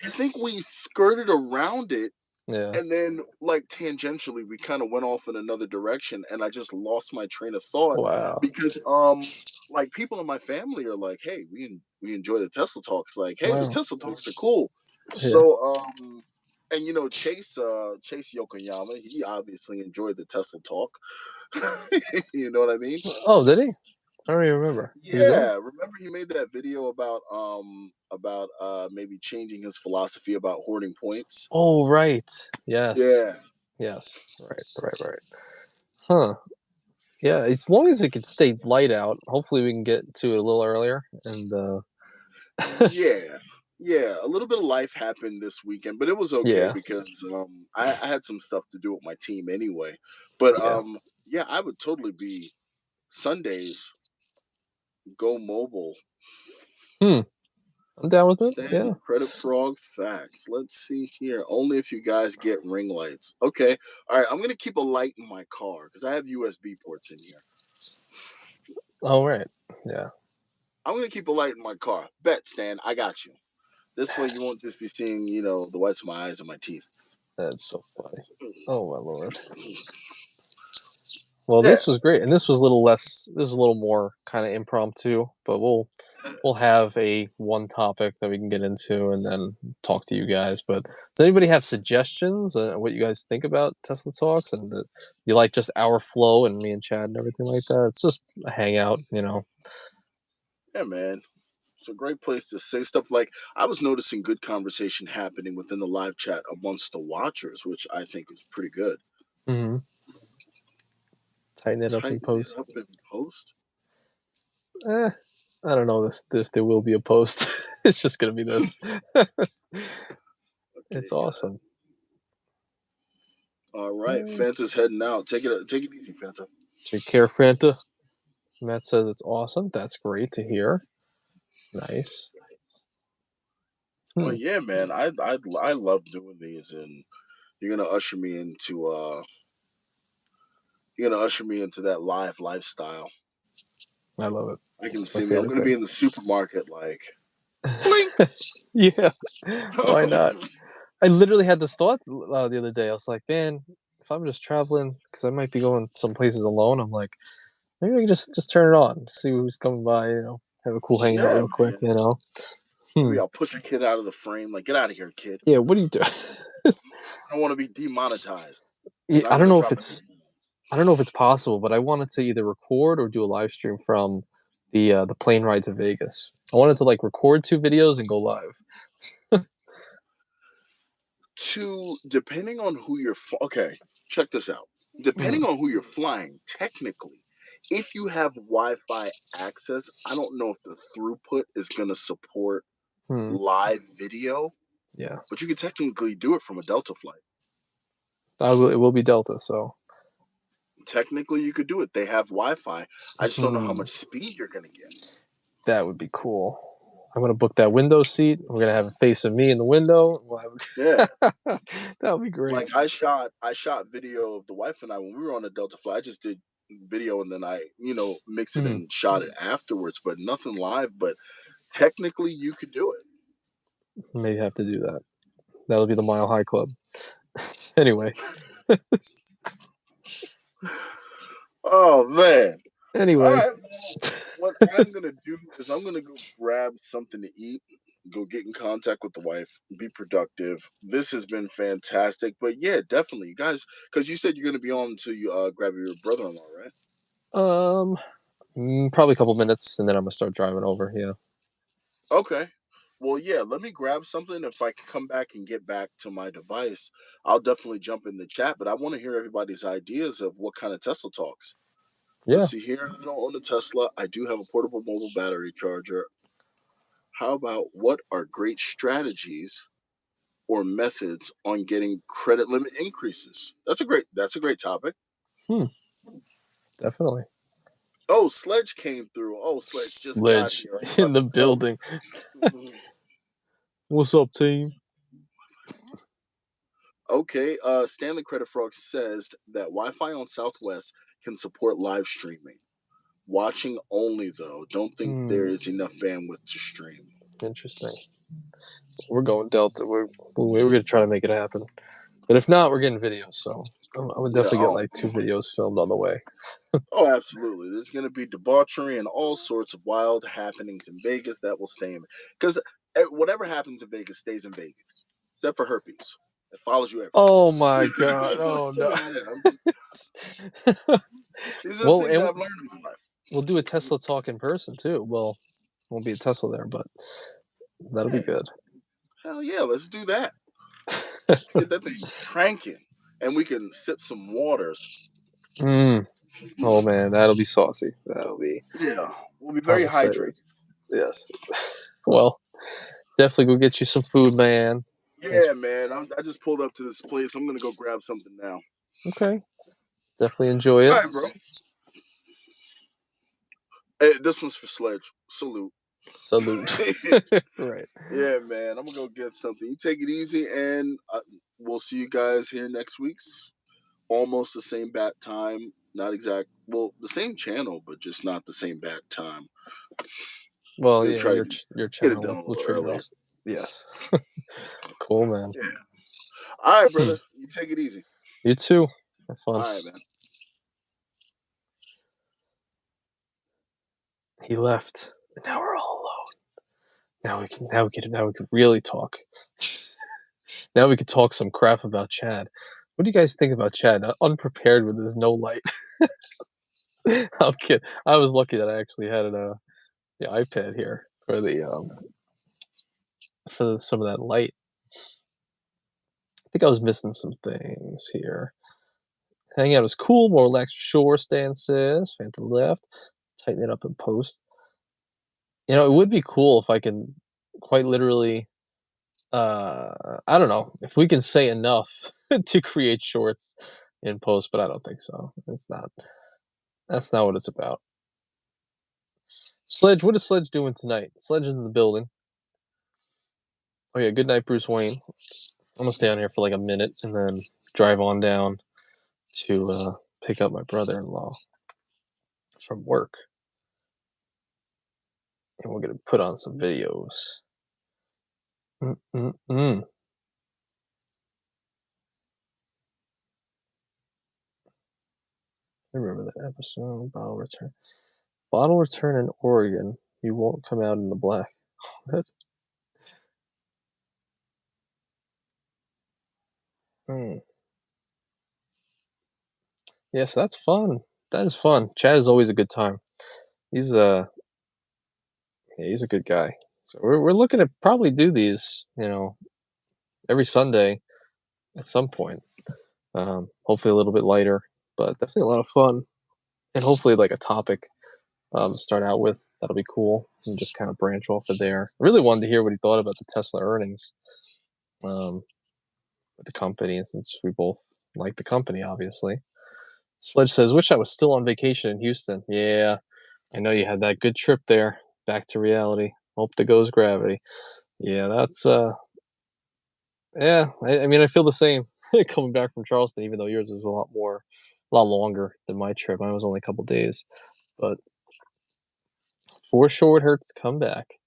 think we skirted around it. Yeah. And then, like, tangentially, we kind of went off in another direction, and I just lost my train of thought. Wow. Because, like, people in my family are like, "Hey, we enjoy the Tesla Talks." Like, "Hey, the Tesla Talks are cool." Yeah. So, and Chase Yokoyama, he obviously enjoyed the Tesla Talk. You know what I mean? Oh, did he? I don't even remember. Yeah, remember he made that video about maybe changing his philosophy about hoarding points. Oh, right. Yes. Yeah. Yes. Right. Huh. Yeah, as long as it can stay light out, hopefully we can get to it a little earlier. And yeah, a little bit of life happened this weekend, but it was okay because I had some stuff to do with my team anyway. But I would totally be Sundays go mobile. I'm down with it. Standard Credit Frog facts. Let's see here. Only if you guys get ring lights. Okay. All right. I'm gonna keep a light in my car because I have USB ports in here. Oh, right. Yeah. I'm going to keep a light in my car. Bet, Stan, I got you. This way you won't just be seeing, the whites of my eyes and my teeth. That's so funny. Oh, my Lord. Well, this was great, and this was a little less. This is a little more kind of impromptu, but we'll have a one topic that we can get into, and then talk to you guys. But does anybody have suggestions? What you guys think about Tesla Talks, and you like just our flow and me and Chad and everything like that? It's just a hangout, Yeah, man. It's a great place to say stuff. Like, I was noticing good conversation happening within the live chat amongst the watchers, which I think is pretty good. Mm-hmm. Tighten it up in post. I don't know. This there will be a post. It's just gonna be this. It's awesome. All right, Fanta's heading out. Take it easy, Fanta. Take care, Fanta. Matt says it's awesome. That's great to hear. Nice. Well, yeah, man. I love doing these, and you're gonna usher me into that live lifestyle. I love it. I can see me. I'm gonna be in the supermarket, like, blink. Yeah. Why not? I literally had this thought the other day. I was like, man, if I'm just traveling, because I might be going some places alone, I'm like, maybe I can just turn it on, see who's coming by, have a cool hangout real quick, Maybe I'll push a kid out of the frame, like, get out of here, kid. Yeah, what are you doing? I don't want to be demonetized. Yeah, I don't know if it's possible, but I wanted to either record or do a live stream from the plane ride to Vegas. I wanted to like record 2 videos and go live. Depending on who you're okay, check this out. Depending on who you're flying, technically, if you have Wi-Fi access, I don't know if the throughput is going to support live video. Yeah, but you can technically do it from a Delta flight. It will be Delta, so technically you could do it. They have Wi-Fi. I just don't know how much speed you're going to get. That would be cool. I'm gonna book that window seat. We're gonna have a face of me in the window. Yeah, that would be great. Like I shot video of the wife and I when we were on a Delta flight. I just did video and then I mixed it and shot it afterwards, but nothing live. But technically, you could do it. May have to do that. That'll be the Mile High Club. Anyway. Oh man. Anyway. All right. What I'm gonna do is I'm gonna go grab something to eat, go get in contact with the wife, be productive. This has been fantastic. But yeah, definitely, you guys, because you said you're gonna be on to grab your brother-in-law, right? Probably a couple minutes, and then I'm gonna start driving over. Yeah. Okay. Well, yeah. Let me grab something. If I can come back and get back to my device, I'll definitely jump in the chat. But I want to hear everybody's ideas of what kind of Tesla talks. Yeah. Let's see here. I don't own a Tesla. I do have a portable mobile battery charger. How about what are great strategies or methods on getting credit limit increases? That's a great topic. Definitely. Oh, Sledge came through. Oh, Sledge just got here. In the building. What's up, team? Okay, Stanley Credit Frog says that Wi-Fi on Southwest can support live streaming. Watching only, though. Don't think there is enough bandwidth to stream. Interesting. We're going Delta. We're going to try to make it happen. But if not, we're getting videos. So I would definitely get like 2 videos filmed on the way. Oh, absolutely. There's going to be debauchery and all sorts of wild happenings in Vegas that will stay in. Because whatever happens in Vegas stays in Vegas. Except for herpes. It follows you everywhere. Oh my God! Oh no! These are things I've learned in life. We'll do a Tesla talk in person too. Well, won't be a Tesla there, but that'll be good. Hell yeah! Let's do that. Let's get that thing cranking, and we can sip some waters. Oh man, that'll be saucy. That'll be. Yeah, we'll be very hydrated. Yes. Well, definitely go get you some food, man. Yeah, man. I just pulled up to this place. I'm gonna go grab something now. Okay. Definitely enjoy it. All right, bro. Hey, this one's for Sledge. Salute. Right. Yeah, man. I'm gonna go get something. You take it easy, and we'll see you guys here next week's almost the same bat time. Not exact. Well, the same channel, but just not the same bad time. Well, yeah, try your get it channel done a will little treat you early. well. Yes. Cool, man. Yeah. All right, brother. You take it easy. You too. Have fun. All right, man. He left. Now we're all alone. Now we can really talk. Now we could talk some crap about Chad. What do you guys think about Chad? Unprepared with his no light. I'm kidding. I was lucky that I actually had the iPad here for the some of that light. I think I was missing some things here. Hanging out was cool, more relaxed for sure, Stan says. Fanta left. Tighten it up in post. You know, it would be cool if I can quite literally I don't know if we can say enough to create shorts in post, but I don't think so. That's not what it's about. Sledge, what is Sledge doing tonight? Sledge is in the building. Oh yeah, good night, Bruce Wayne. I'm gonna stay on here for like a minute and then drive on down to pick up my brother-in-law from work. And we're gonna put on some videos. I remember that episode. Bottle return. Bottle return in Oregon. You won't come out in the black. What? Yes, that's fun. That is fun. Chad is always a good time. He's he's a good guy. So we're looking to probably do these, every Sunday at some point. Hopefully a little bit lighter, but definitely a lot of fun. And hopefully like a topic to start out with. That'll be cool. And just kind of branch off of there. I really wanted to hear what he thought about the Tesla earnings with the company, since we both like the company, obviously. Sledge says, wish I was still on vacation in Houston. Yeah, I know you had that good trip there. Back to reality. Hope there goes gravity. Yeah, that's yeah. I mean, I feel the same coming back from Charleston, even though yours was a lot longer than my trip. Mine was only a couple days, but for sure it hurts to come back.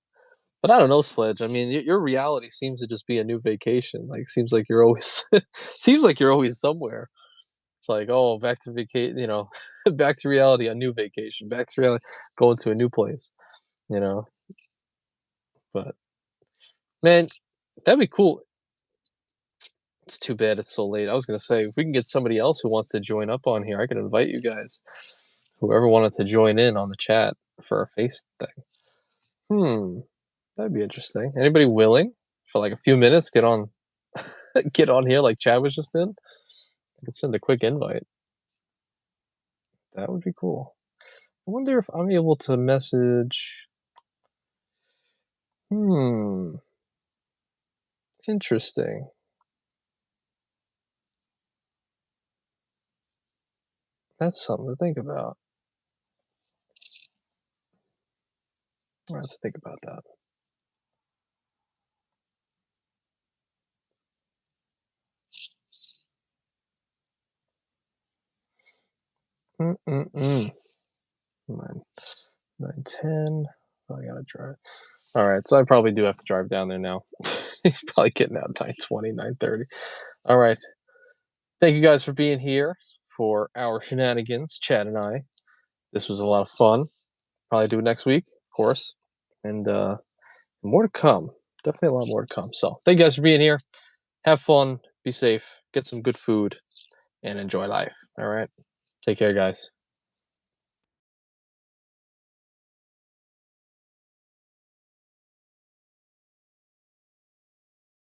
But I don't know, Sledge. I mean, your reality seems to just be a new vacation. Like, seems like you're always somewhere. It's like, oh, back to vacation, back to reality, a new vacation, back to reality, going to a new place, But man, that'd be cool. It's too bad it's so late. I was gonna say, if we can get somebody else who wants to join up on here, I could invite you guys. Whoever wanted to join in on the chat for a face thing. That'd be interesting. Anybody willing for like a few minutes get on get on here like Chad was just in? I could send a quick invite. That would be cool. I wonder if I'm able to message. Interesting. That's something to think about. I have to think about that. Nine, 9:10. Oh, I gotta drive. All right, so I probably do have to drive down there now. He's probably getting out 9:20, 9:30. All right. Thank you guys for being here for our shenanigans, Chad and I. This was a lot of fun. Probably do it next week, of course. And more to come. Definitely a lot more to come. So thank you guys for being here. Have fun. Be safe. Get some good food. And enjoy life. All right. Take care, guys.